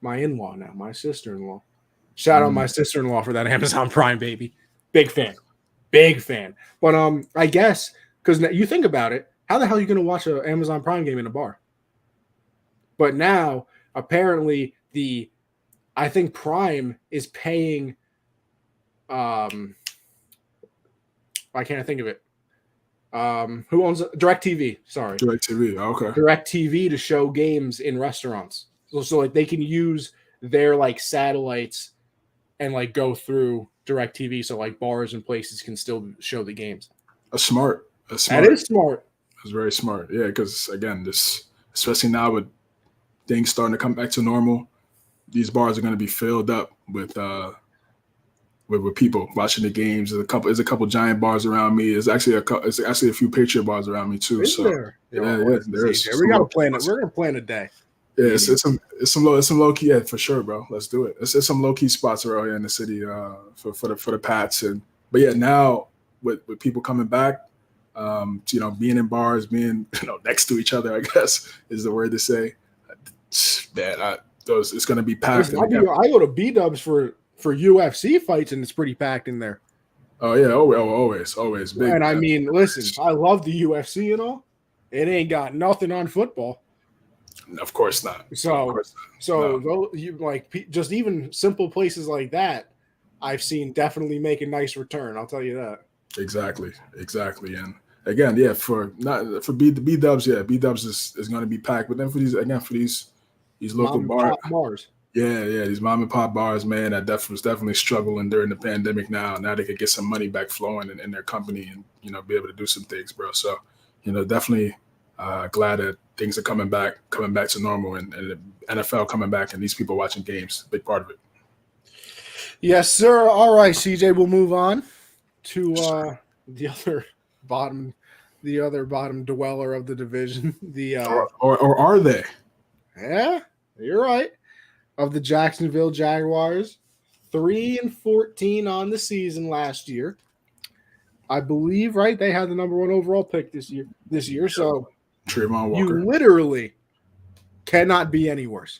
my in-law now, my sister-in-law. Shout out my sister-in-law for that Amazon Prime, baby. Big fan. But I guess because you think about it, how the hell are you going to watch an Amazon Prime game in a bar? But now apparently I think Prime is paying. Why can't I think of it? Who owns DirecTV? Sorry, DirecTV. Okay, DirecTV to show games in restaurants, so like they can use their like satellites and like go through DirecTV, so like bars and places can still show the games. That's smart. That is smart. That's very smart. Yeah, because again, especially now with things starting to come back to normal, these bars are going to be filled up with people watching the games. There's a couple giant bars around me. There's actually a few Patriot bars around me too. There is. We got to plan it. We're going to plan a day. Yeah, it's some low key. Yeah, for sure, bro. Let's do it. It's some low key spots around here in the city for the Pats. But yeah, now with people coming back, being in bars, being next to each other, I guess is the word to say. Man, it's going to be packed. I go to B-Dubs for UFC fights, and it's pretty packed in there. Oh yeah, always big. And I mean, listen, I love the UFC and all. It ain't got nothing on football. Of course not. You like just even simple places like that, I've seen definitely make a nice return. I'll tell you that. Exactly. And again, yeah, for B-Dubs, yeah, B-Dubs is going to be packed. But then for these local bars. Yeah, these mom and pop bars, man, that was definitely struggling during the pandemic. Now they could get some money back flowing in their company and be able to do some things, bro. So definitely glad that things are coming back to normal, and the NFL coming back, and these people watching games, big part of it. Yes, sir. All right, CJ, we'll move on to the other bottom dweller of the division. Or are they? Yeah, you're right. Of the Jacksonville Jaguars, 3-14 on the season last year. I believe, right? They had the number 1 overall pick this year. So Trayvon Walker. You literally cannot be any worse.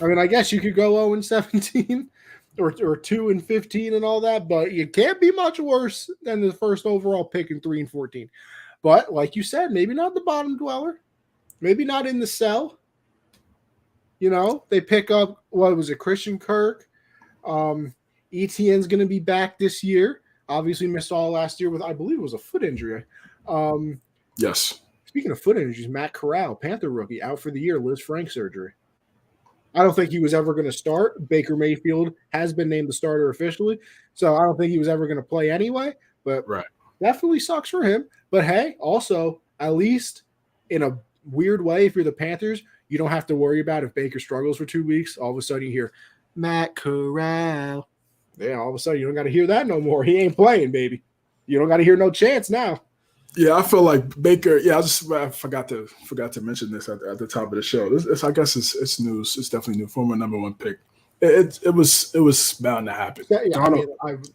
I mean, I guess you could go 0-17 or 2-15 and all that, but you can't be much worse than the first overall pick in 3-14. But like you said, maybe not the bottom dweller, maybe not in the cell. They pick up, Christian Kirk. Etienne's going to be back this year. Obviously missed all last year with, I believe it was a foot injury. Yes. Speaking of foot injuries, Matt Corral, Panther rookie, out for the year, Liz Frank surgery. I don't think he was ever going to start. Baker Mayfield has been named the starter officially, so I don't think he was ever going to play anyway, but right. Definitely sucks for him. But hey, also, at least in a weird way, if you're the Panthers, you don't have to worry about if Baker struggles for 2 weeks. All of a sudden you hear Matt Corral. Yeah, all of a sudden you don't got to hear that no more. He ain't playing, baby. You don't got to hear no chance now. Yeah, I feel like Baker. Yeah, I forgot to mention this at the top of the show. I guess it's news. It's definitely new. Former number 1 pick. It was bound to happen. Yeah,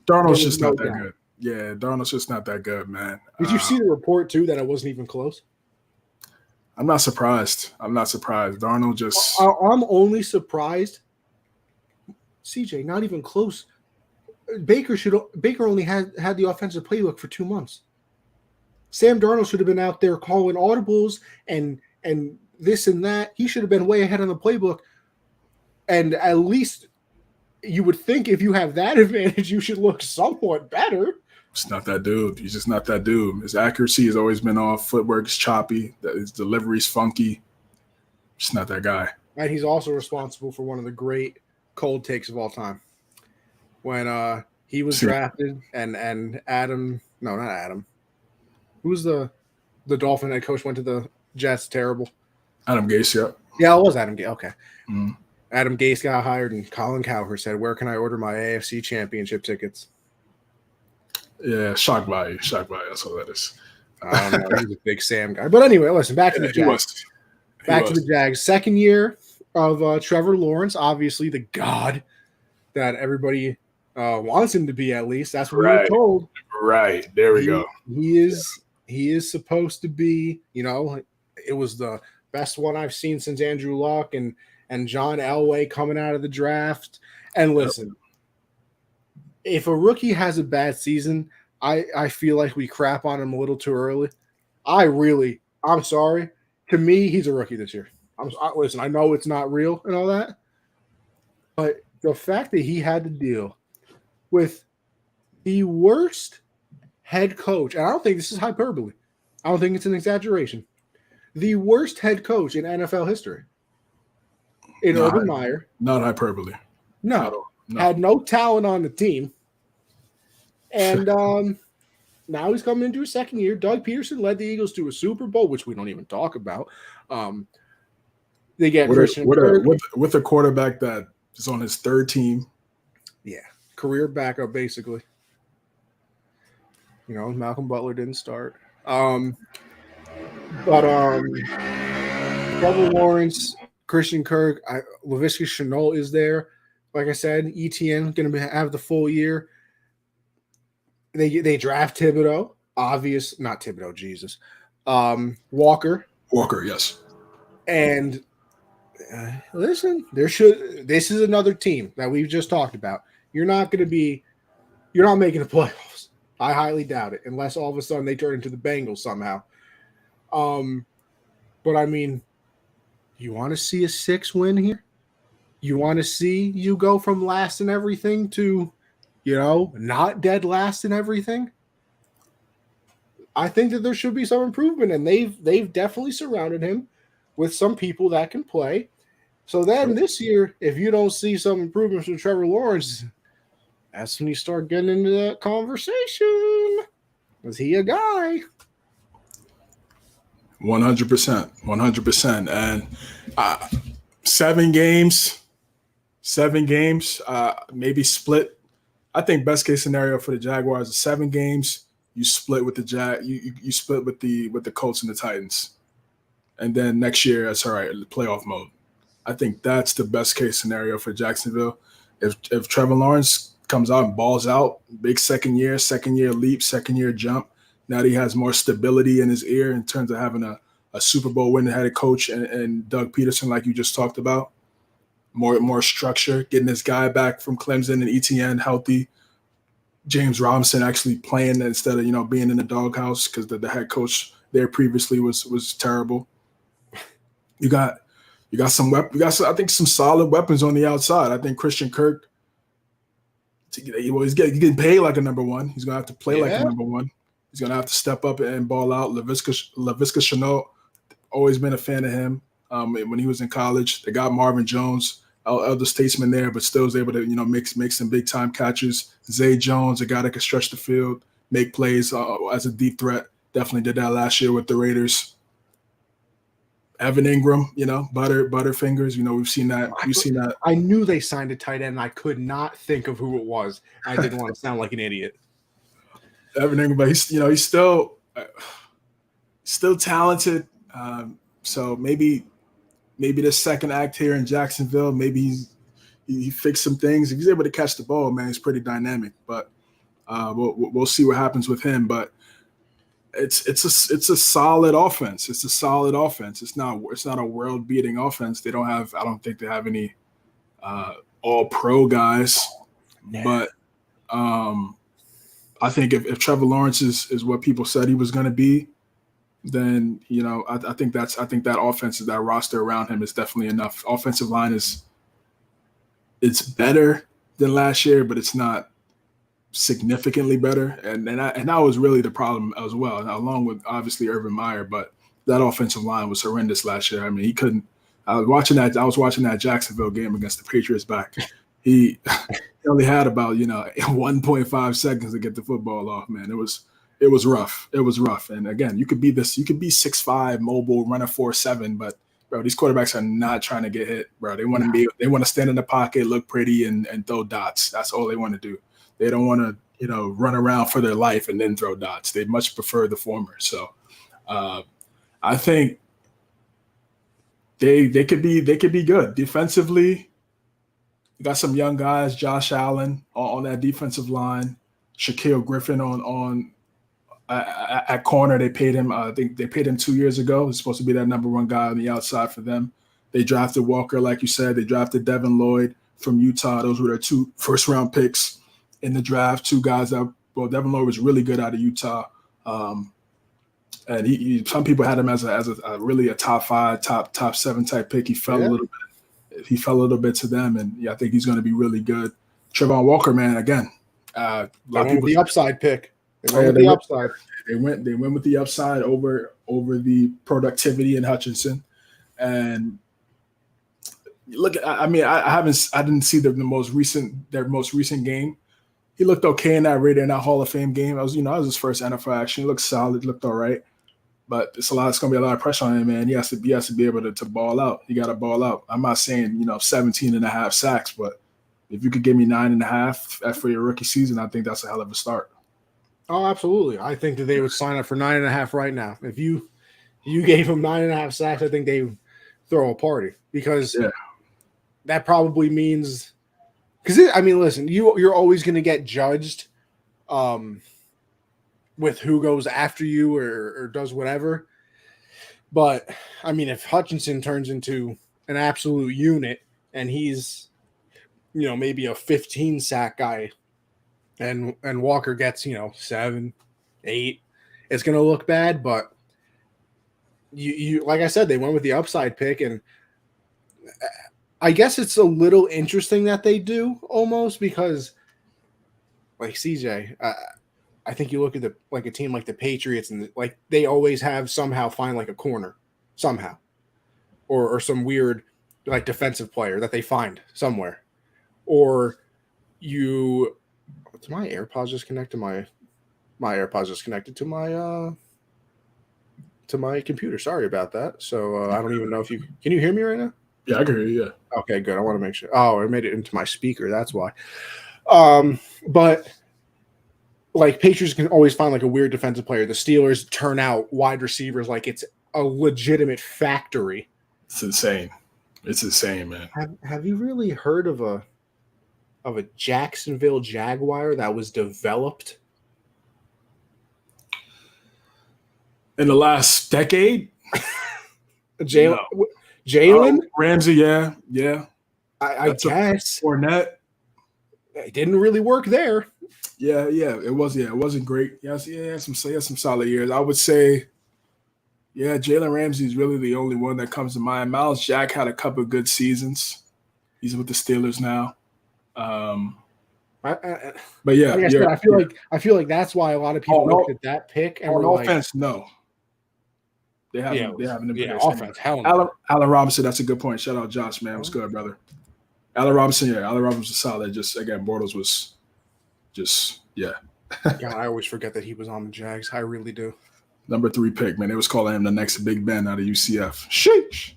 Darnold's just not that good. Yeah, Darnold's just not that good, man. Did you see the report too that it wasn't even close? I'm not surprised. Darnold just. I'm only surprised. CJ, not even close. Baker only had the offensive playbook for 2 months. Sam Darnold should have been out there calling audibles and this and that. He should have been way ahead on the playbook. And at least you would think if you have that advantage, you should look somewhat better. It's not that dude. He's just not that dude. His accuracy has always been off. Footwork's choppy. His delivery's funky. Just not that guy. And he's also responsible for one of the great cold takes of all time. When he was drafted and Adam, no, not Adam. Who's the Dolphin head coach went to the Jets? Terrible. Adam Gase, yeah. Yeah, it was Adam Gase. Okay. Mm. Adam Gase got hired, and Colin Cowherd said, "Where can I order my AFC Championship tickets?" Yeah, shock value. That's all that is. I don't know. He's a big Sam guy. But anyway, listen, back to the Jags. Back to the Jags. Second year of Trevor Lawrence, obviously the god that everybody wants him to be, at least. That's what we were told. Right. There we go. He is supposed to be, it was the best one I've seen since Andrew Luck and John Elway coming out of the draft. And listen, if a rookie has a bad season, I feel like we crap on him a little too early. I'm sorry. To me, he's a rookie this year. Listen, I know it's not real and all that, but the fact that he had to deal with the worst head coach, and I don't think this is hyperbole. I don't think it's an exaggeration. The worst head coach in NFL history. In Urban Meyer. Not hyperbole. No. Had no talent on the team. And now he's coming into his second year. Doug Peterson led the Eagles to a Super Bowl, which we don't even talk about. They get Christian Kirk. With a quarterback that is on his third team. Yeah. Career backup, basically. Malcolm Butler didn't start. Trevor Lawrence, Christian Kirk, Laviska Shenault is there. Like I said, ETN going to have the full year. They draft Thibodeaux, not Thibodeaux, Jesus. Walker, yes. And listen, this is another team that we've just talked about. You're not making the playoffs. I highly doubt it, unless all of a sudden they turn into the Bengals somehow. But I mean, you want to see a 6-win here? You want to see you go from last in everything to, not dead last in everything? I think that there should be some improvement, and they've definitely surrounded him with some people that can play. So then this year, if you don't see some improvements from Trevor Lawrence, that's when you start getting into that conversation. Was he a guy? 100%. And 7 games, maybe split. I think best case scenario for the Jaguars is 7 games. You split with the you split with the Colts and the Titans, and then next year that's all right. Playoff mode. I think that's the best case scenario for Jacksonville. If Trevor Lawrence comes out and balls out, big second year leap, second year jump. Now that he has more stability in his ear in terms of having a Super Bowl winning head coach and Doug Peterson, like you just talked about. More structure, getting this guy back from Clemson and ETN healthy. James Robinson actually playing instead of being in the doghouse because the head coach there previously was terrible. You got some I think some solid weapons on the outside. I think Christian Kirk, he's getting paid like a number one. He's gonna have to play like a number one. He's gonna have to step up and ball out. Laviska Shenault, always been a fan of him. When he was in college, they got Marvin Jones, elder statesman there, but still was able to make some big time catches. Zay Jones, a guy that can stretch the field, make plays as a deep threat. Definitely did that last year with the Raiders. Evan Ingram, Butterfingers. We've seen that. I knew they signed a tight end. And I could not think of who it was. I didn't want to sound like an idiot. Evan Ingram, but he's still talented. So maybe the second act here in Jacksonville, maybe he fixed some things. If he's able to catch the ball, man, he's pretty dynamic. But we'll see what happens with him. But it's a solid offense. It's a solid offense. It's not a world beating offense. I don't think they have any all pro guys. Nah. But I think if Trevor Lawrence is what people said he was going to be, then I think that offense, that roster around him is definitely enough. Offensive line it's better than last year, but it's not significantly better, and that was really the problem as well, along with obviously Urban Meyer. But that offensive line was horrendous last year. I mean, he couldn't. I was watching that Jacksonville game against the Patriots back. He only had about 1.5 seconds to get the football off. Man, it was rough. It was rough. And again, you could be 6'5", mobile, run a 4.7, but bro, these quarterbacks are not trying to get hit, bro. They want to stand in the pocket, look pretty, and throw dots. That's all they want to do. They don't want to, run around for their life and then throw dots. They much prefer the former. So I think they could be good defensively. You got some young guys, Josh Allen on that defensive line, Shaquille Griffin at corner. They paid him. I think they paid him 2 years ago. He's supposed to be that number one guy on the outside for them. They drafted Walker, like you said. They drafted Devin Lloyd from Utah. Those were their 2 first-round picks in the draft. 2 guys Devin Lloyd was really good out of Utah, and he some people had him as a really a top 5, top 7 type pick. He fell a little bit. He fell a little bit to them, and I think he's going to be really good. Trevon Walker, man, again, a lot of people the upside pick. They went with the upside over the productivity in Hutchinson, and look. I didn't see their most recent game. He looked okay in that Hall of Fame game. It was his first NFL action. He looked solid, looked all right, but it's going to be a lot of pressure on him, man. He has to be able to ball out. He got to ball out. I'm not saying 17.5 sacks, but if you could give me 9.5 for your rookie season, I think that's a hell of a start. Oh, absolutely. I think that they would sign up for 9.5 right now. If you gave them 9.5 sacks, I think they would throw a party, because that probably means – because, listen, you're always going to get judged with who goes after you or does whatever. But, if Hutchinson turns into an absolute unit and he's, maybe a 15-sack guy, and Walker gets 7, 8, it's going to look bad. But you like I said, they went with the upside pick, and I guess it's a little interesting that they do, almost, because like CJ, I think you look at a team like the Patriots, and they always somehow find a corner somehow, or some weird defensive player that they find somewhere, or you. Did my AirPods just connect to my AirPods just connected to my computer? Sorry about that. So I don't even know if can you hear me right now? Yeah, I can hear you. Yeah. Okay, good. I want to make sure. Oh, I made it into my speaker. That's why. But Patriots can always find a weird defensive player. The Steelers turn out wide receivers like it's a legitimate factory. It's insane. It's insane, man. Have you really heard of a Jacksonville Jaguar that was developed in the last decade? Jalen Ramsey, yeah. I guess Fournette. It didn't really work there. Yeah. It wasn't great. He had some solid years. I would say, Jalen Ramsey is really the only one that comes to mind. Miles Jack had a couple of good seasons. He's with the Steelers now. But yeah, like I said, I feel like that's why a lot of people looked at that pick and were offense, no. They haven't offense. Hell no. Allen Robinson, that's a good point. Shout out Josh, man. What's good, brother? Allen Robinson was solid. Just again, Bortles was just God, I always forget that he was on the Jags. I really do. Number 3 pick, man. They was calling him the next Big Ben out of UCF. Sheesh.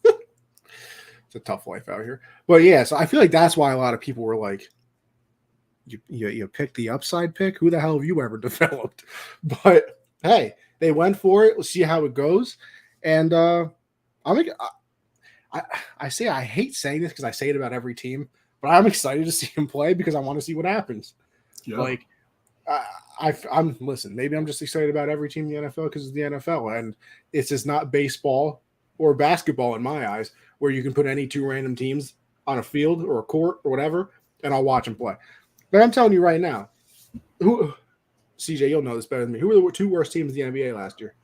It's a tough life out here. But yeah, so I feel like that's why a lot of people were like, you picked the upside pick? Who the hell have you ever developed? But hey, they went for it. Let's see how it goes. And I say I hate saying this because I say it about every team, but I'm excited to see him play because I want to see what happens. Yeah. Like, I'm listen. Maybe I'm just excited about every team in the NFL because it's the NFL, and it's just not baseball or basketball in my eyes, where you can put any 2 random teams on a field or a court or whatever, and I'll watch them play. But I'm telling you right now, CJ, you'll know this better than me. Who were the 2 worst teams in the NBA last year?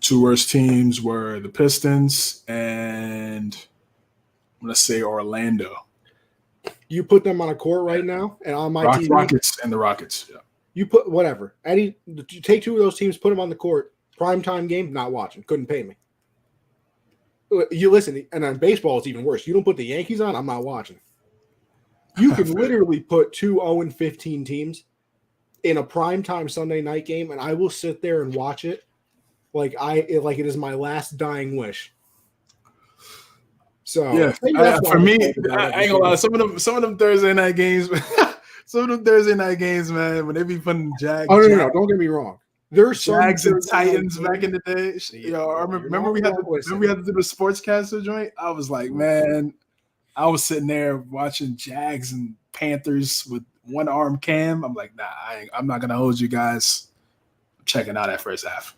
2 worst teams were the Pistons and I'm going to say Orlando. You put them on a court right now, and on my team, Rockets and the Rockets. Yeah. You put whatever. You take 2 of those teams, put them on the court. Primetime game, not watching. Couldn't pay me. You listen, and on baseball, it's even worse. You don't put the Yankees on, I'm not watching. You can literally put 2 0-15 teams in a primetime Sunday night game, and I will sit there and watch it like it is my last dying wish. So yeah, for me, I ain't gonna lie. Some of them Thursday night games, man, when they be putting Jags. Oh no, don't get me wrong. There's Jags and Titans back in the day. Yo, I remember we had to do the sportscaster joint. I was like, man, I was sitting there watching Jags and Panthers with one arm cam. I'm like, nah, I'm not gonna hold you guys. I'm checking out that first half.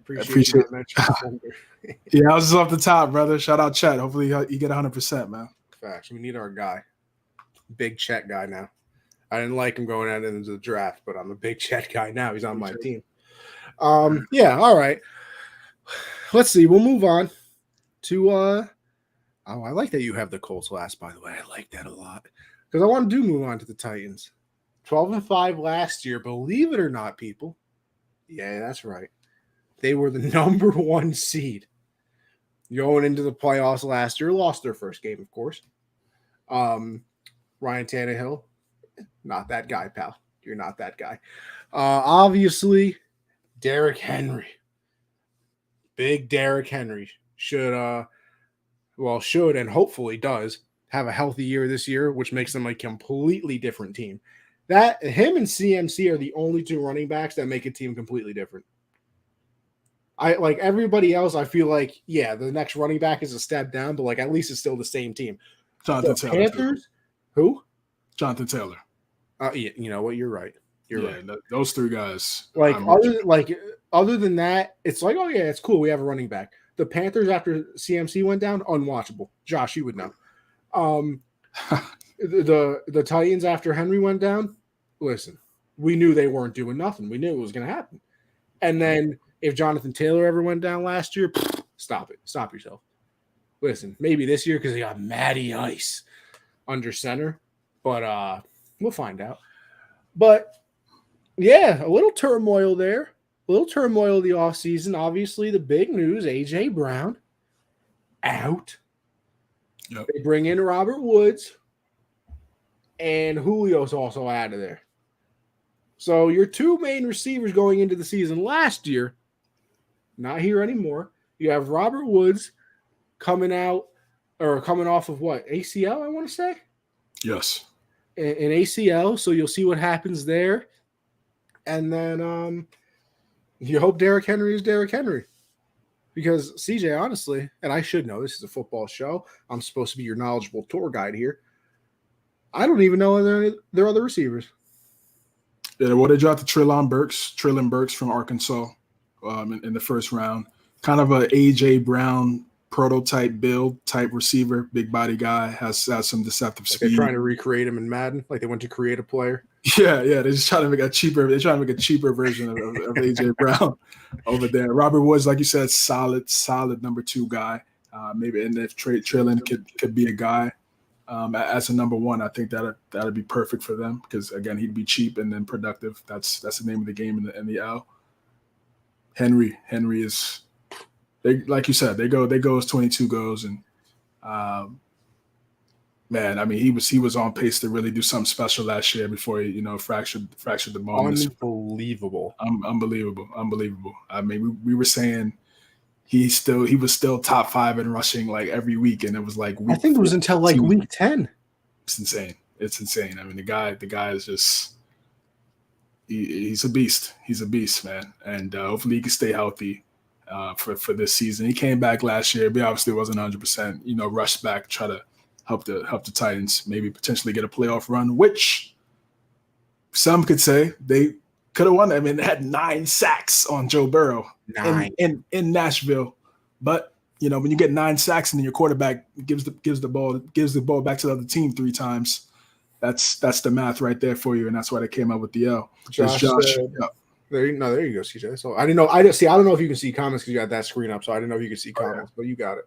Appreciate it. Yeah, I was just off the top, brother. Shout out Chet. Hopefully you get 100%, man. Facts. We need our guy. Big Chet guy now. I didn't like him going out into the draft, but I'm a big Chet guy now. He's on my team. Yeah, all right. Let's see. We'll move on to I like that you have the Colts last, by the way. I like that a lot. Because I want to move on to the Titans. 12-5 last year, believe it or not, people. Yeah, that's right. They were the number 1 seed going into the playoffs last year. Lost their first game, of course. Ryan Tannehill, not that guy, pal. You're not that guy. Obviously, Derrick Henry. Big Derrick Henry should and hopefully does have a healthy year this year, which makes them a completely different team. That him and CMC are the only 2 running backs that make a team completely different. I like everybody else. I feel like, yeah, the next running back is a step down, but like at least it's still the same team. Jonathan Taylor. Panthers, who? Jonathan Taylor. Yeah, you know what? You're right. You're right. Those 3 guys. Other than that, it's like, oh yeah, it's cool. We have a running back. The Panthers after CMC went down, unwatchable. Josh, you would know. The Titans after Henry went down. Listen, we knew they weren't doing nothing. We knew it was going to happen. And then if Jonathan Taylor ever went down last year, stop it. Stop yourself. Listen, maybe this year because they got Matty Ice under center, but we'll find out. But yeah, a little turmoil there. A little turmoil of the offseason. Obviously, the big news, A.J. Brown out. Yep. They bring in Robert Woods, and Julio's also out of there. So your 2 main receivers going into the season last year, not here anymore. You have Robert Woods coming off of what? ACL, I want to say? Yes. An ACL, so you'll see what happens there. And then you hope Derrick Henry is Derrick Henry. Because CJ, honestly, and I should know, this is a football show. I'm supposed to be your knowledgeable tour guide here. I don't even know there are other receivers. Yeah, well, they drafted Treylon Burks from Arkansas in the first round. Kind of a A.J. Brown prototype build type receiver, big body guy, has some deceptive speed. They're trying to recreate him in Madden, like they went to create a player. Yeah, they're just trying to make a cheaper. They're trying to make a cheaper version of A.J. Brown over there. Robert Woods, like you said, solid number 2 guy. Maybe, and if Treylon could be a guy as a number 1, I think that'd be perfect for them because again, he'd be cheap and then productive. That's the name of the game in the L. Henry is, they like you said, they go as 22 goes, and man, I mean, he was on pace to really do something special last year before he, fractured the bone. Unbelievable. Unbelievable. I mean, we were saying he was still top 5 in rushing like every week, and it was like I think it was until like week 10. It's insane. I mean, the guy is just he's a beast. He's a beast, man. And hopefully he can stay healthy for this season. He came back last year, but obviously wasn't 100%. Rushed back, try to help the Titans maybe potentially get a playoff run, which some could say they could have won. I mean, they had 9 sacks on Joe Burrow in Nashville, but when you get 9 sacks and then your quarterback gives the ball back to the other team 3 times, that's the math right there for you, and that's why they came up with the L. Josh there you go, CJ. So I didn't know. I don't know if you can see comments because you got that screen up, so I didn't know if you could see comments, but you got it.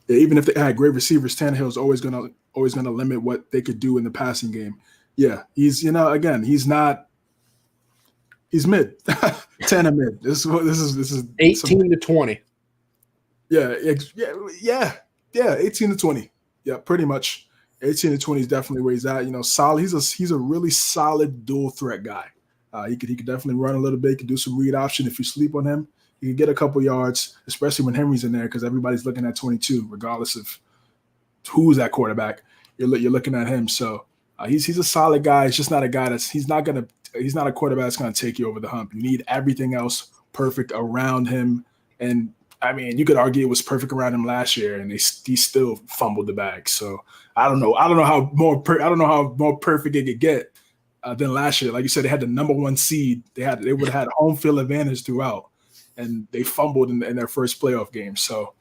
Yeah, even if they had great receivers, Tannehill's always gonna limit what they could do in the passing game. Yeah, he's again, he's mid, 10 and mid. This is 18 to 20. Yeah, 18 to 20. Yeah, pretty much. 18 to 20 is definitely where he's at. Solid. He's a really solid dual threat guy. He could definitely run a little bit. He could do some read option if you sleep on him. He can get a couple yards, especially when Henry's in there, because everybody's looking at 22, regardless of who's at quarterback. You're looking at him. So he's a solid guy. He's just not a guy he's not a quarterback that's gonna take you over the hump. You need everything else perfect around him. And I mean, you could argue it was perfect around him last year, and he still fumbled the bag. So I don't know how more perfect it could get than last year. Like you said, they had the number 1 seed. They would have had home field advantage throughout, and they fumbled in their first playoff game. So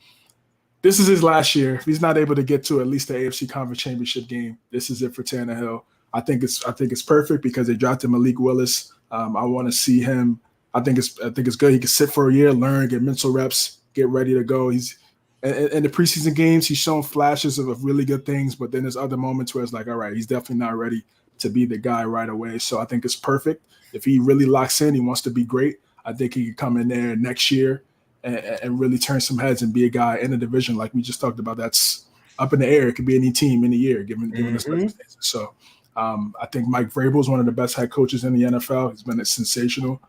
this is his last year. If he's not able to get to at least the AFC Conference Championship game, this is it for Tannehill. I think it's perfect because they drafted Malik Willis. I want to see him. I think it's good. He can sit for a year, learn, get mental reps, get ready to go. He's in the preseason games, he's shown flashes of really good things, but then there's other moments where it's like, all right, he's definitely not ready to be the guy right away. So I think it's perfect. If he really locks in, he wants to be great, I think he could come in there next year and really turn some heads and be a guy in the division like we just talked about. That's up in the air. It could be any team in the year, given the circumstances. So I think Mike Vrabel is one of the best head coaches in the NFL. He's been sensational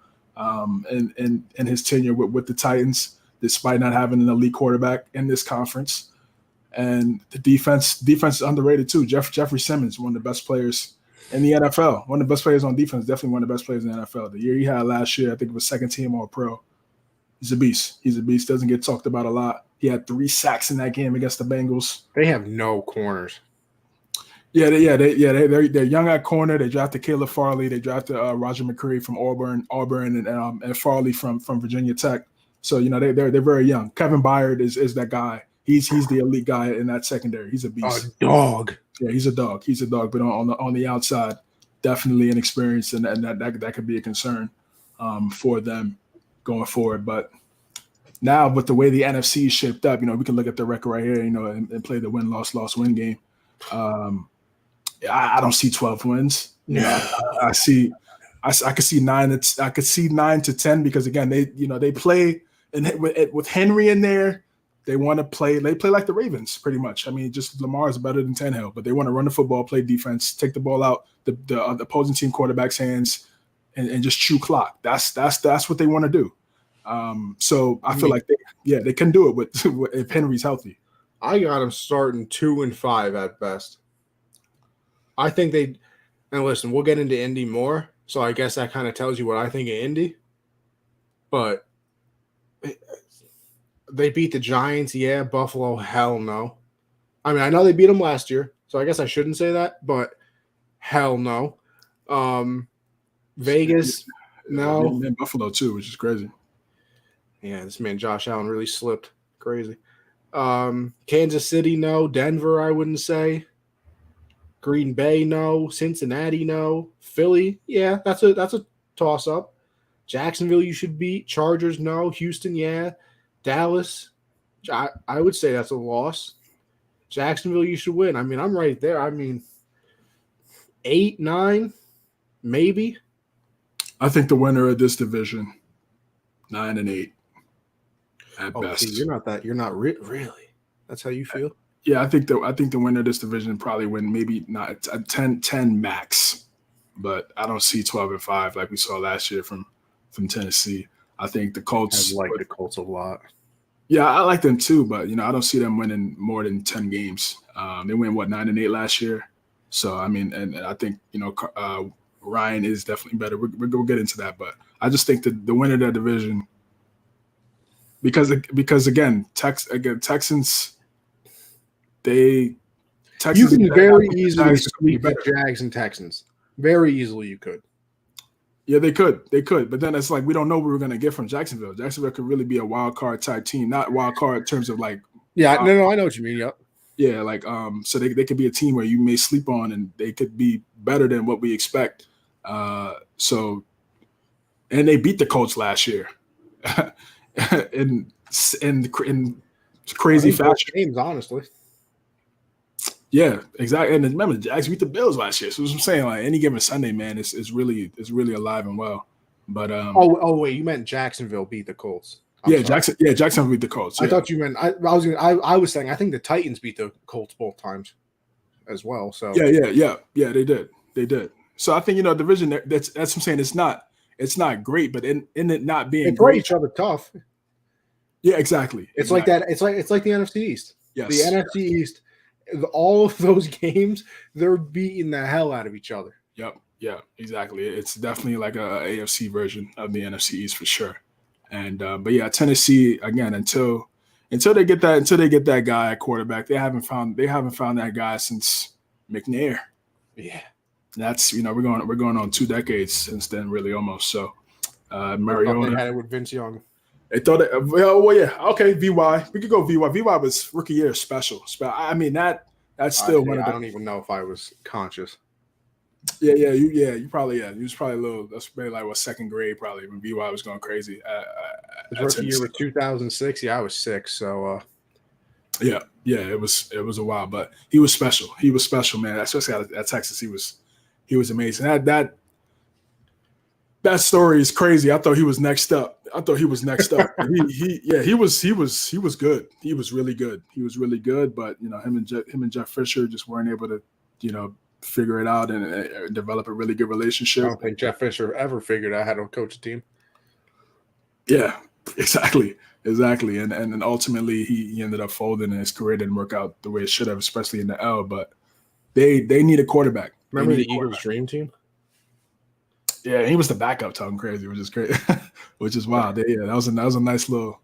in his tenure with the Titans, despite not having an elite quarterback in this conference. And the defense is underrated too. Jeffrey Simmons, one of the best players in the NFL, one of the best players on defense, definitely one of the best players in the NFL. The year he had last year, I think it was second team All-Pro. He's a beast. Doesn't get talked about a lot. He had 3 sacks in that game against the Bengals. They have no corners. They're young at corner. They drafted Caleb Farley. They drafted Roger McCreary from Auburn, and Farley from Virginia Tech. So they're very young. Kevin Byard is that guy. He's the elite guy in that secondary. He's a beast. A dog. Yeah, he's a dog. But on the outside, definitely inexperienced, and that could be a concern for them going forward. But now with the way the NFC is shaped up, we can look at the record right here, and play the win-loss-win game. I don't see 12 wins. I could see 9. I could see 9 to 10 because again, they play, and with Henry in there, they want to play. They play like the Ravens, pretty much. I mean, just Lamar is better than Tannehill, but they want to run the football, play defense, take the ball out the opposing team quarterback's hands, and just chew clock. That's what they want to do. So I feel like they can do it with if Henry's healthy. I got them starting 2-5 at best. I think and listen, we'll get into Indy more, so I guess that kind of tells you what I think of Indy. But they beat the Giants, yeah. Buffalo, hell no. I mean, I know they beat them last year, so I guess I shouldn't say that, but hell no. Vegas, no. And Buffalo too, which is crazy. Yeah, this man Josh Allen really slipped. Crazy. Kansas City, no. Denver, I wouldn't say. Green Bay, no. Cincinnati, no. Philly, yeah, that's a toss-up. Jacksonville, you should beat. Chargers, no. Houston, yeah. Dallas, I would say that's a loss. Jacksonville, you should win. I mean, I'm right there. I mean, 8, 9, maybe. I think the winner of this division, 9 and 8 at best. See, you're not really. That's how you feel? Yeah, I think the winner of this division probably win maybe not a 10 max, but I don't see 12-5 like we saw last year from Tennessee. I think the Colts. I like the Colts a lot. Yeah, I like them too, but I don't see them winning more than 10 games. They went 9-8 last year, so I mean, and I think Ryan is definitely better. We'll get into that, but I just think that the winner of that division, because again, Texans. You can very easily sweep the Jags and Texans. Very easily, you could. Yeah, they could. But then it's like we don't know what we're going to get from Jacksonville. Jacksonville could really be a wild card type team, not wild card in terms of like. Yeah, no, I know what you mean. Yep. Yeah, like so they could be a team where you may sleep on, and they could be better than what we expect. And they beat the Colts last year, in crazy fashion. Games, honestly. Yeah, exactly. And remember, the Jags beat the Bills last year. So what I'm saying, like any given Sunday, man, is really alive and well. But wait, you meant Jacksonville beat the Colts. Jacksonville beat the Colts. Yeah. I thought you meant I was saying I think the Titans beat the Colts both times as well. So yeah, they did. So I think division that's what I'm saying. It's not great, but in it not being they play great, each other tough. Yeah, exactly. It's like that. It's like the NFC East. Yes. The NFC East. All of those games, they're beating the hell out of each other. Yep. Yeah, exactly. It's definitely like a AFC version of the NFC East for sure. And but yeah, Tennessee again until they get that guy at quarterback, they haven't found that guy since McNair. Yeah, that's we're going on 2 decades since then, really almost. So Mariota they had it with Vince Young. They thought it. Well, yeah, okay. VY, we could go VY. VY was rookie year special. I mean that's still one of the. I don't even know if I was conscious. You probably You was probably a little. That's maybe like second grade probably when VY was going crazy. His rookie year was 2006. Yeah, I was 6. So. Yeah, it was a while, but he was special. He was special, man. Especially at Texas, he was amazing. That story is crazy. I thought he was next up. He was good. He was really good. But him and Jeff Fisher just weren't able to figure it out and develop a really good relationship. I don't think Jeff Fisher ever figured out how to coach a team. Yeah, exactly. And then ultimately he ended up folding, and his career didn't work out the way it should have, especially in the L. But they need a quarterback. Remember the Eagles' dream team? Yeah, he was the backup talking crazy, which is great, which is wild. Yeah, that was a nice little.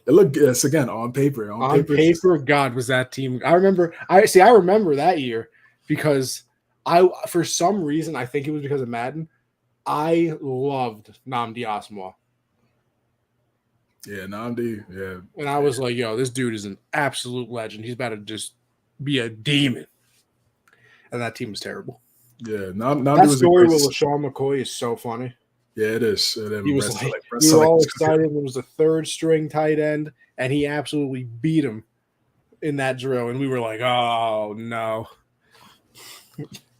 It looked good. It's again on paper. On paper, God, was that team? I remember that year because for some reason, I think it was because of Madden, I loved Nnamdi Asomugha. Yeah, Nnamdi. Yeah, and I was like, "Yo, this dude is an absolute legend. He's about to just be a demon." And that team was terrible. Yeah, that story with LaShawn McCoy is so funny. Yeah, it is. He was we were all excited. It was the 3rd string tight end, and he absolutely beat him in that drill. And we were like, "Oh no!"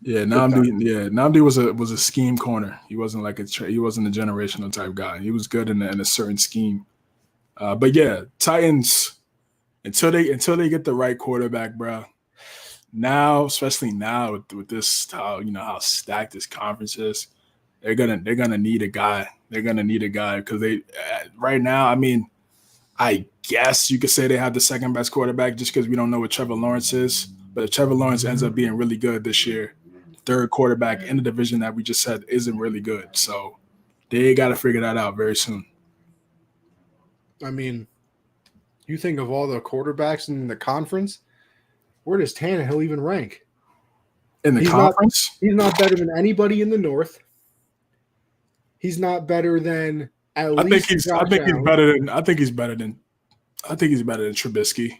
Yeah, Nnamdi was a scheme corner. He wasn't he wasn't a generational type guy. He was good in a certain scheme. But yeah, Titans until they get the right quarterback, bro. Now, especially now with this how stacked this conference is, they're gonna need a guy. They're gonna need a guy because they right now. I mean, I guess you could say they have the second best quarterback just because we don't know what Trevor Lawrence is. But if Trevor Lawrence ends up being really good this year, 3rd quarterback in the division that we just said isn't really good. So they got to figure that out very soon. I mean, you think of all the quarterbacks in the conference. Where does Tannehill even rank? In the conference? He's not better than anybody in the North. He's not better than at least. I think he's better than Trubisky.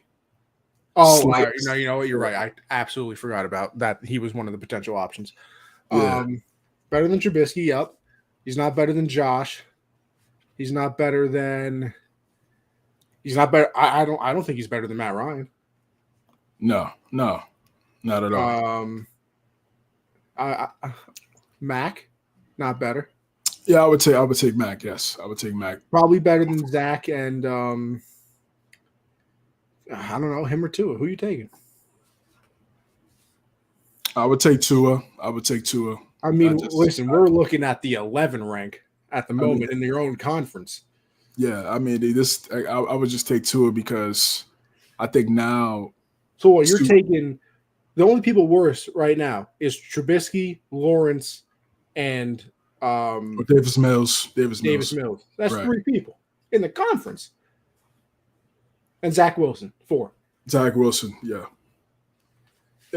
Oh, you know what? You're right. I absolutely forgot about that. He was one of the potential options. Yeah. Better than Trubisky. Yep. He's not better than Josh. He's not better than. He's not better. I don't think he's better than Matt Ryan. No, not at all. Mac, not better. Yeah, I would take Mac. Yes, I would take Mac. Probably better than Zach and I don't know, him or Tua. Who are you taking? I would take Tua. I mean, listen, we're looking at the 11 rank at the moment in your own conference. Yeah, I mean, I would just take Tua because I think now. So what you're taking? The only people worse right now is Trubisky, Lawrence, and Davis Mills. That's right. 3 people in the conference. And Zach Wilson, 4. Zach Wilson, yeah.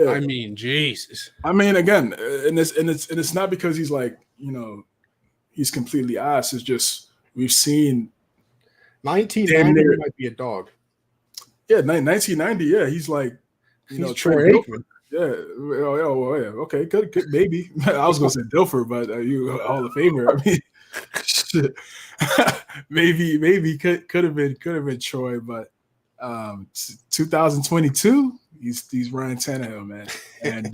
I mean, Jesus. I mean, again, and it's not because he's like, he's completely ass. It's just we've seen 1990 might be a dog. Yeah, 1990. Yeah, he's like, he's Troy Aikman. Yeah. Oh, yeah. Okay. Could maybe. I was gonna say Dilfer, but you Hall of Famer. I mean, shit. maybe could have been Troy, but 2022, he's Ryan Tannehill, man, and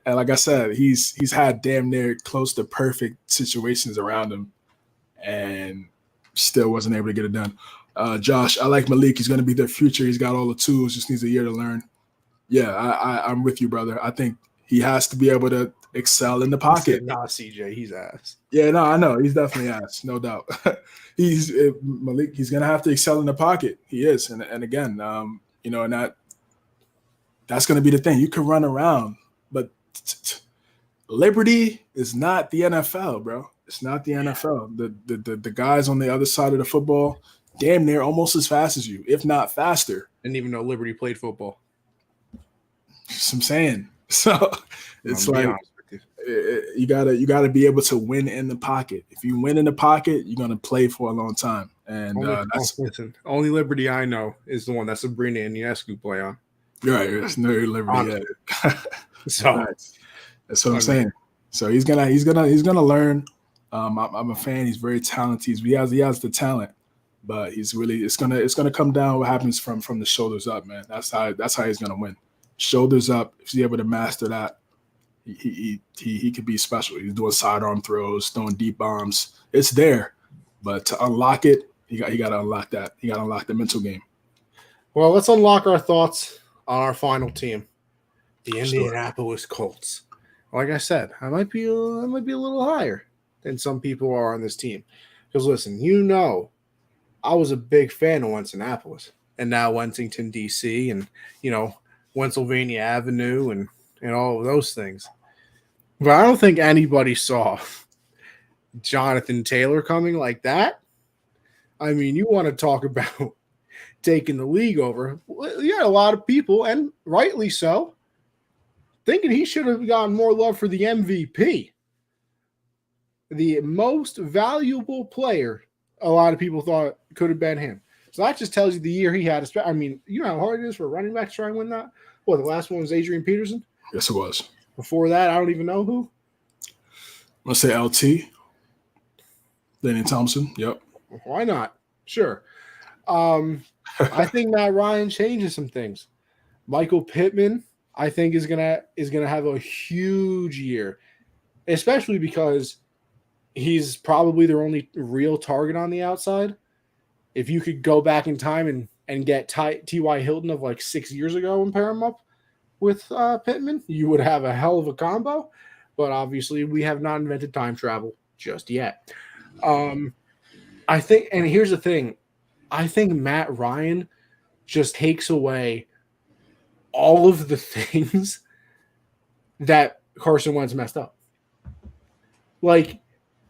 and like I said, he's had damn near close to perfect situations around him, and still wasn't able to get it done. Josh, I like Malik. He's going to be the future. He's got all the tools. Just needs a year to learn. Yeah, I'm with you, brother. I think he has to be able to excel in the pocket. Nah, CJ, he's ass. Yeah, no, I know. He's definitely ass, no doubt. Malik. He's going to have to excel in the pocket. He is, and again, and that's going to be the thing. You can run around, but Liberty is not the NFL, bro. It's not the NFL. The guys on the other side of the football, damn near almost as fast as you, if not faster. Didn't even know Liberty played football. So I'm saying. So it's like you gotta be able to win in the pocket. If you win in the pocket, you're gonna play for a long time. And only Liberty I know is the one that Sabrina and Ionescu play on. Right, there's no Liberty yet. So that's what I'm saying. So he's gonna learn. I'm a fan. He's very talented. He has the talent, but it's gonna come down what happens from the shoulders up, man. That's how he's gonna win. Shoulders up. If he's able to master that, he could be special. He's doing sidearm throws, throwing deep bombs. It's there, but to unlock it, he got to unlock that. He got to unlock the mental game. Well, let's unlock our thoughts on our final team, the Indianapolis Colts. Like I said, I might be a little higher than some people are on this team. Because listen, I was a big fan of Winston-Annapolis, and now Wensington, D.C., and Pennsylvania Avenue and all of those things. But I don't think anybody saw Jonathan Taylor coming like that. I mean, you want to talk about taking the league over. You had a lot of people, and rightly so, thinking he should have gotten more love for the MVP. The most valuable player, a lot of people thought could have been him. So that just tells you the year he had. I mean, you know how hard it is for a running back to try and win that? Well, the last one was Adrian Peterson? Yes, it was. Before that, I don't even know who. Let's say LT. Lenny Thompson. Yep. Why not? Sure. I think Matt Ryan changes some things. Michael Pittman, I think, is gonna have a huge year, especially because he's probably their only real target on the outside. If you could go back in time and get T.Y. Hilton of like 6 years ago and pair him up with Pittman, you would have a hell of a combo. But obviously, we have not invented time travel just yet. I think, and here's the thing, I think Matt Ryan just takes away all of the things that Carson Wentz messed up. Like,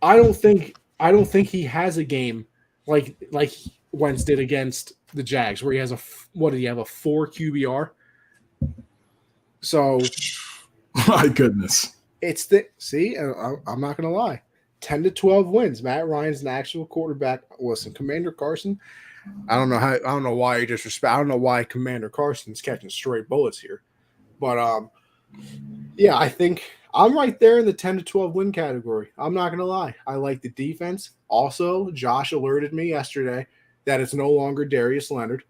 I don't think he has a game like Wentz did against the Jags, where he has a 4 QBR. So, my goodness, I'm not gonna lie, 10 to 12 wins. Matt Ryan's an actual quarterback. Listen, Commander Carson, I don't know why you disrespect. I don't know why Commander Carson's catching straight bullets here, but yeah, I think I'm right there in the 10 to 12 win category. I'm not gonna lie. I like the defense. Also, Josh alerted me yesterday that it's no longer Darius Leonard.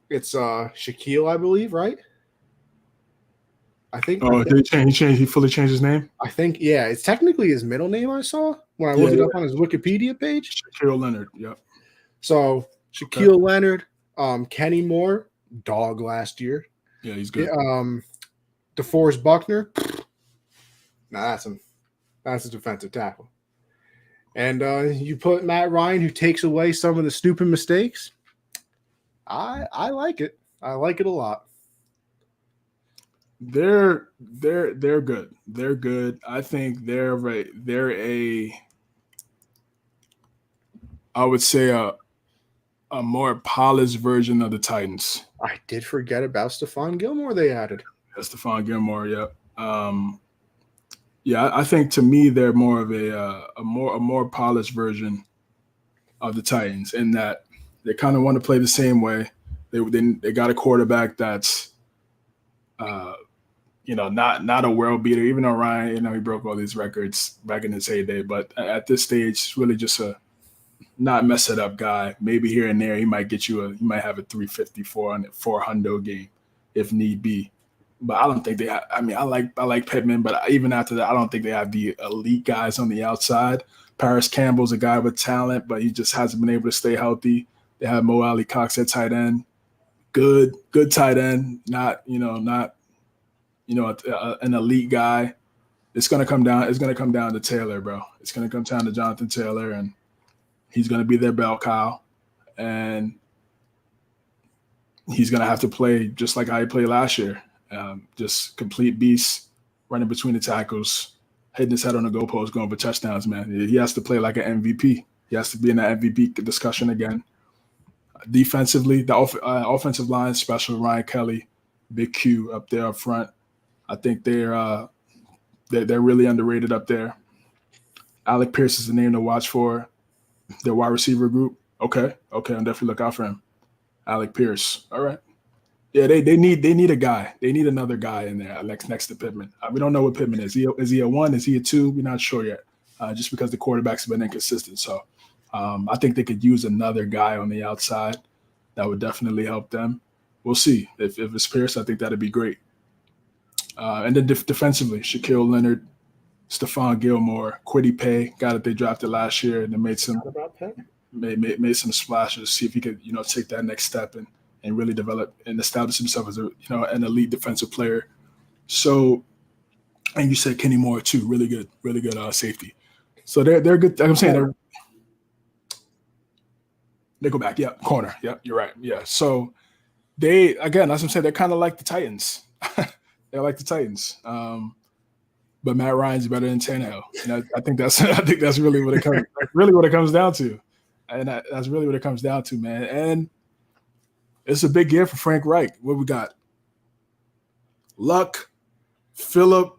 It's Shaquille, I believe, right? I think. Oh, did he change? He fully changed his name? I think, yeah. It's technically his middle name I saw when I looked it up on his Wikipedia page. Shaquille Leonard, yep. So, Shaquille Leonard, Kenny Moore, dog last year. Yeah, he's good. DeForest Buckner. Now that's a defensive tackle. And you put Matt Ryan, who takes away some of the stupid mistakes. I like it. I like it a lot. They're good. They're good. I think they're I would say a more polished version of the Titans. I did forget about Stephon Gilmore they added. That's Stephon Gilmore, yep. Yeah, I think to me they're more of a more polished version of the Titans in that they kind of want to play the same way. They got a quarterback that's not a world beater, even though Ryan, he broke all these records back in his heyday. But at this stage, it's really just a not mess it up guy. Maybe here and there, he might have a 350, 400 game if need be. But I don't think they have, I like Pittman, but even after that, I don't think they have the elite guys on the outside. Paris Campbell's a guy with talent, but he just hasn't been able to stay healthy. They have Mo Alley Cox at tight end. Good tight end, not an elite guy. It's gonna come down to Taylor, bro. It's gonna come down to Jonathan Taylor, and he's gonna be their bell cow, and he's gonna have to play just like how he played last year. Just complete beast, running between the tackles, hitting his head on the goalpost, going for touchdowns, man. He has to play like an MVP. He has to be in that MVP discussion again. Defensively, the offensive line, special Ryan Kelly, Big Q up there up front. I think they're really underrated up there. Alec Pierce is the name to watch for. Their wide receiver group. Okay, I'll definitely look out for him. Alec Pierce. All right. Yeah, they need a guy. They need another guy in there next to Pittman. We don't know what Pittman is. Is he a 1? Is he a 2? We're not sure yet. Just because the quarterback's been inconsistent. So I think they could use another guy on the outside. That would definitely help them. We'll see. If it's Pierce, I think that'd be great. And then defensively, Shaquille Leonard, Stephon Gilmore, Kwity Paye, guy that they drafted last year, and they made some splashes. See if he could take that next step and really develop and establish himself as an elite defensive player. So, and you said Kenny Moore too, really good safety. So they're good. Like I'm saying, nickelback, yeah, corner, yeah, you're right, yeah. So that's what I'm saying. They're kind of like the Titans. They're like the Titans. But Matt Ryan's better than Tannehill. And I think that's really what it comes down to. And that's really what it comes down to, man. And it's a big year for Frank Reich. What we got? Luck, Phillip,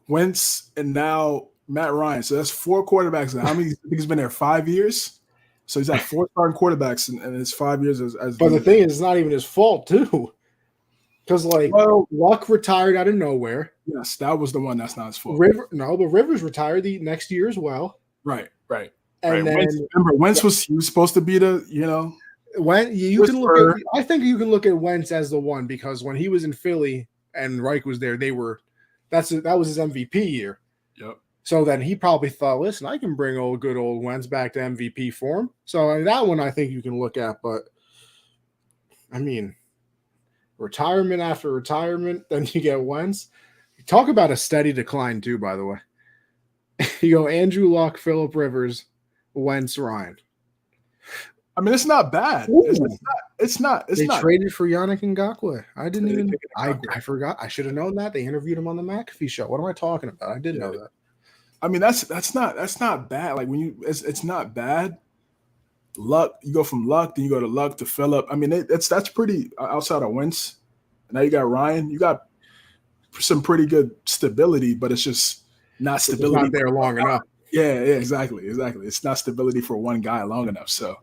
Wentz, and now Matt Ryan. So that's 4 quarterbacks. How many? I think he's been there 5 years. So he's had 4 starting quarterbacks in his 5 years as. But the thing is, it's not even his fault too, because Luck retired out of nowhere. Yes, that was the one. That's not his fault. But Rivers retired the next year as well. Right. And then Wentz was supposed to be the when you can look at, I think you can look at Wentz as the one, because when he was in Philly and Reich was there, that was his MVP year. Yep. So then he probably thought, listen, I can bring good old Wentz back to MVP form. So that one I think you can look at, but I mean, retirement after retirement, then you get Wentz. Talk about a steady decline too, by the way. You go Andrew Luck, Phillip Rivers, Wentz, Ryan. I mean, it's not bad. It's not. They traded for Yannick Ngakoue. I didn't even. I forgot. I should have known that. They interviewed him on the McAfee show. What am I talking about? I didn't know that. I mean, that's not bad. Like it's not bad. Luck. You go from Luck, then you go to Luck to Phillip. I mean, that's pretty outside of Wentz. Now you got Ryan. You got some pretty good stability, but it's just not stability. It's not there long enough. Yeah, exactly. It's not stability for one guy long enough. So.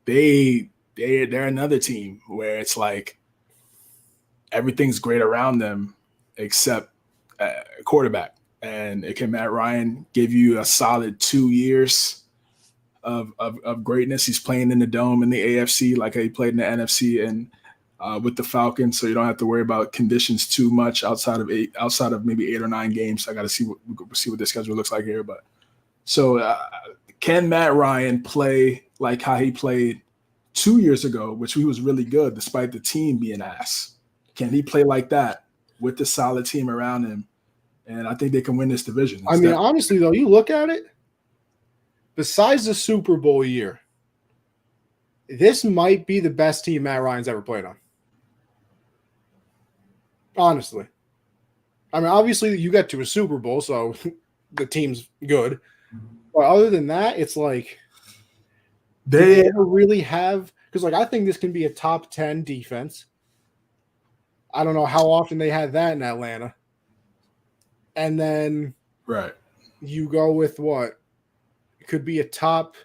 They're another team where it's like everything's great around them except quarterback. And can Matt Ryan give you a solid 2 years of greatness? He's playing in the dome in the AFC like he played in the NFC and with the Falcons, so you don't have to worry about conditions too much outside of maybe 8 or 9 games. I got to see what their schedule looks like here, but so. Can Matt Ryan play like how he played 2 years ago, which he was really good despite the team being ass? Can he play like that with the solid team around him? And I think they can win this division. I mean, honestly, though, you look at it, besides the Super Bowl year, this might be the best team Matt Ryan's ever played on. Honestly. I mean, obviously, you get to a Super Bowl, so the team's good. But other than that, it's like they never really have – because, like, I think this can be a top 10 defense. I don't know how often they had that in Atlanta. And then you go with what? It could be a top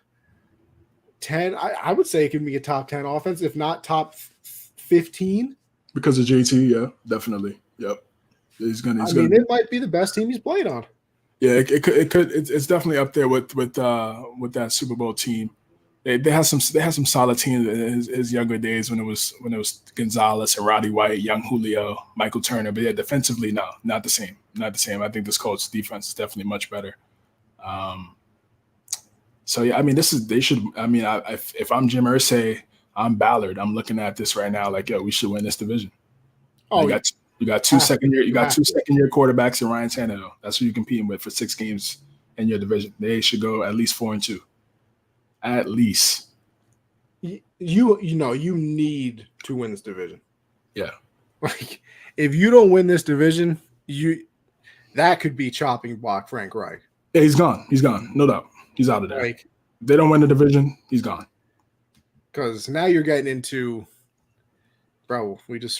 10. I would say it could be a top 10 offense, if not top 15. Because of JT, yeah, definitely. Yep. It might be the best team he's played on. Yeah, it could. It's definitely up there with that Super Bowl team. They had some solid teams in his younger days when it was Gonzalez and Roddy White, young Julio, Michael Turner. But yeah, defensively, no, not the same. Not the same. I think this Colts defense is definitely much better. So yeah, I mean, they should. I mean, if I'm Jim Irsay, I'm Ballard. I'm looking at this right now like, yo, we should win this division. Oh, you got two second year quarterbacks in Ryan Tannehill. That's who you're competing with for 6 games in your division. They should go at least 4-2. At least. You need to win this division. Yeah. Like, if you don't win this division, that could be chopping block Frank Reich. Yeah, he's gone. He's gone. No doubt. He's out of there. Like, if they don't win the division, he's gone. Because now you're getting into, bro, we just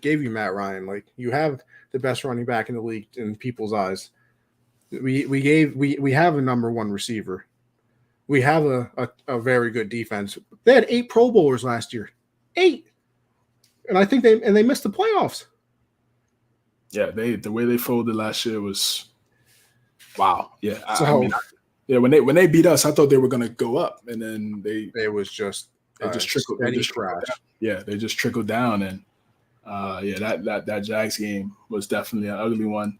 gave you Matt Ryan. Like, you have the best running back in the league in people's eyes. We have a number 1 receiver. We have a very good defense. They had 8 Pro Bowlers last year. 8. And I think they missed the playoffs. Yeah, the way they folded last year was wow. Yeah. When they beat us, I thought they were gonna go up, and then they just trickled down. Yeah, they just trickled down, and that Jags game was definitely an ugly one.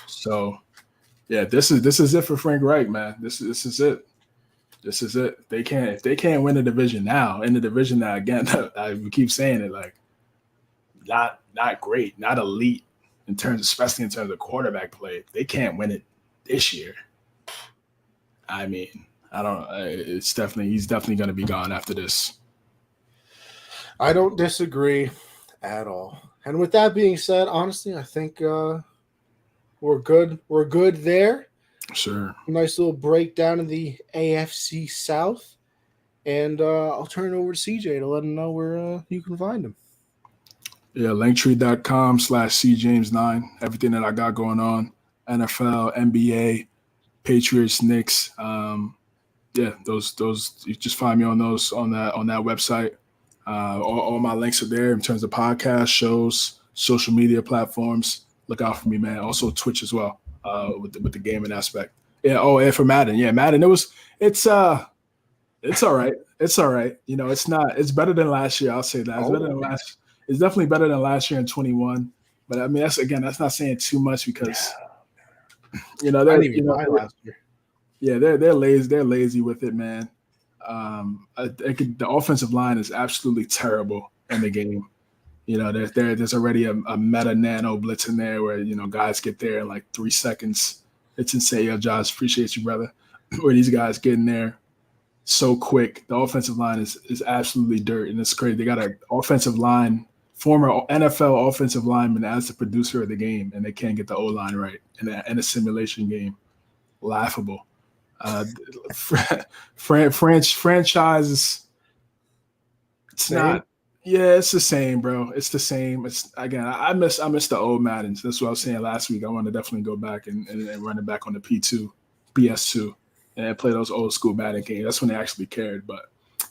So yeah, this is it for Frank Reich, man. This is it. This is it. If they can't win the division now, again, I keep saying it, like not great, not elite especially in terms of quarterback play. They can't win it this year. I mean, I don't know. He's definitely going to be gone after this. I don't disagree at all. And with that being said, honestly, I think we're good. We're good there. Sure. Nice little breakdown of the AFC South. And I'll turn it over to CJ to let him know where you can find him. Yeah, linktree.com/cjames9. Everything that I got going on. NFL, NBA, Patriots, Knicks. Those you just find me on that website. All my links are there in terms of podcasts, shows, social media platforms. Look out for me, man. Also Twitch as well, with the gaming aspect. Yeah. Oh, and for Madden. Yeah, Madden. It's all right. It's all right. You know, it's better than last year. I'll say that. It's definitely better than last year in 21. But I mean, that's not saying too much because they're last year. Yeah, they're lazy. They're lazy with it, man. The offensive line is absolutely terrible in the game. You know, there's already a meta nano blitz in there where guys get there in like 3 seconds. It's insane. Yo, Josh, appreciate you, brother. Where these guys get in there so quick. The offensive line is absolutely dirt, and it's crazy. They got an offensive line, former NFL offensive lineman as the producer of the game, and they can't get the O-line right in a simulation game. Laughable. Franchises, it's not. Yeah, it's the same, bro. It's the same. It's again. I miss the old Maddens. That's what I was saying last week. I want to definitely go back and run it back on the PS2, and play those old school Madden games. That's when they actually cared. But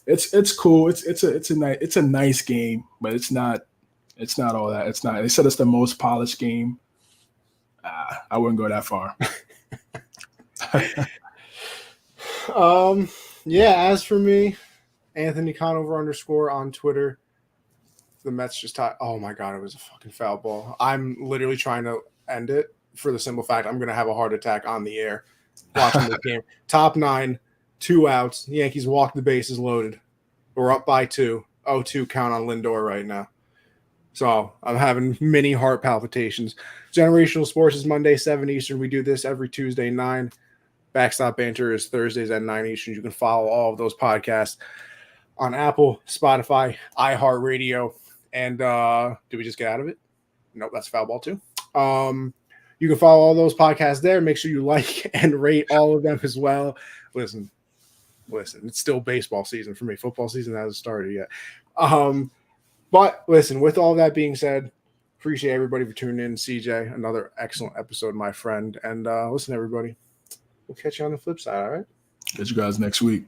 it's cool. It's a nice game, but it's not all that. It's not. They said it's the most polished game. I wouldn't go that far. Yeah, as for me, Anthony Conover _ on Twitter. The Mets just oh my God, it was a fucking foul ball. I'm literally trying to end it for the simple fact I'm going to have a heart attack on the air watching this game. Top 9, 2 outs. Yankees walk the bases loaded. We're up by 2. 0-2 count on Lindor right now. So I'm having mini heart palpitations. Generational Sports is Monday, 7 Eastern. We do this every Tuesday, 9. Backstop Banter is Thursdays at 9 Eastern. You can follow all of those podcasts on Apple, Spotify, iHeartRadio, and did we just get out of it? Nope, that's foul ball too. You can follow all those podcasts there. Make sure you like and rate all of them as well. Listen, it's still baseball season for me. Football season hasn't started yet. But listen, with all that being said, appreciate everybody for tuning in. CJ, another excellent episode, my friend. And listen, everybody, we'll catch you on the flip side, all right? Catch you guys next week.